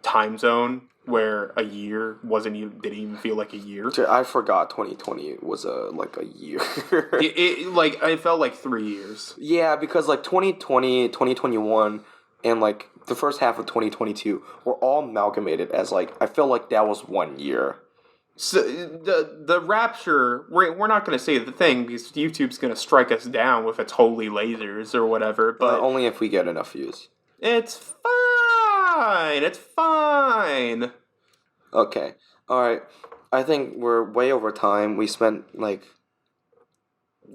Speaker 1: time zone where a year didn't even feel like a year.
Speaker 2: I forgot 2020 was a year.
Speaker 1: it felt like 3 years.
Speaker 2: Yeah, because like 2020, 2021, and like the first half of 2022 were all amalgamated as like I feel like that was 1 year.
Speaker 1: So the rapture, we're not going to say the thing because YouTube's going to strike us down with its holy lasers or whatever. But
Speaker 2: only if we get enough views.
Speaker 1: It's fine. It's fine.
Speaker 2: Okay. All right. I think we're way over time. We spent like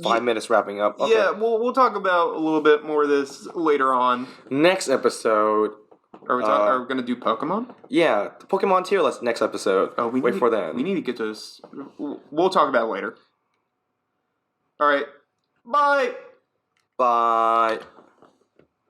Speaker 2: 5 minutes wrapping up. Okay.
Speaker 1: Yeah. We'll talk about a little bit more of this later on.
Speaker 2: Next episode.
Speaker 1: Are we going to do Pokemon?
Speaker 2: Yeah, the Pokemon tier list next episode. Oh, wait for that.
Speaker 1: We need to get to this. We'll talk about it later. All right. Bye.
Speaker 2: Bye.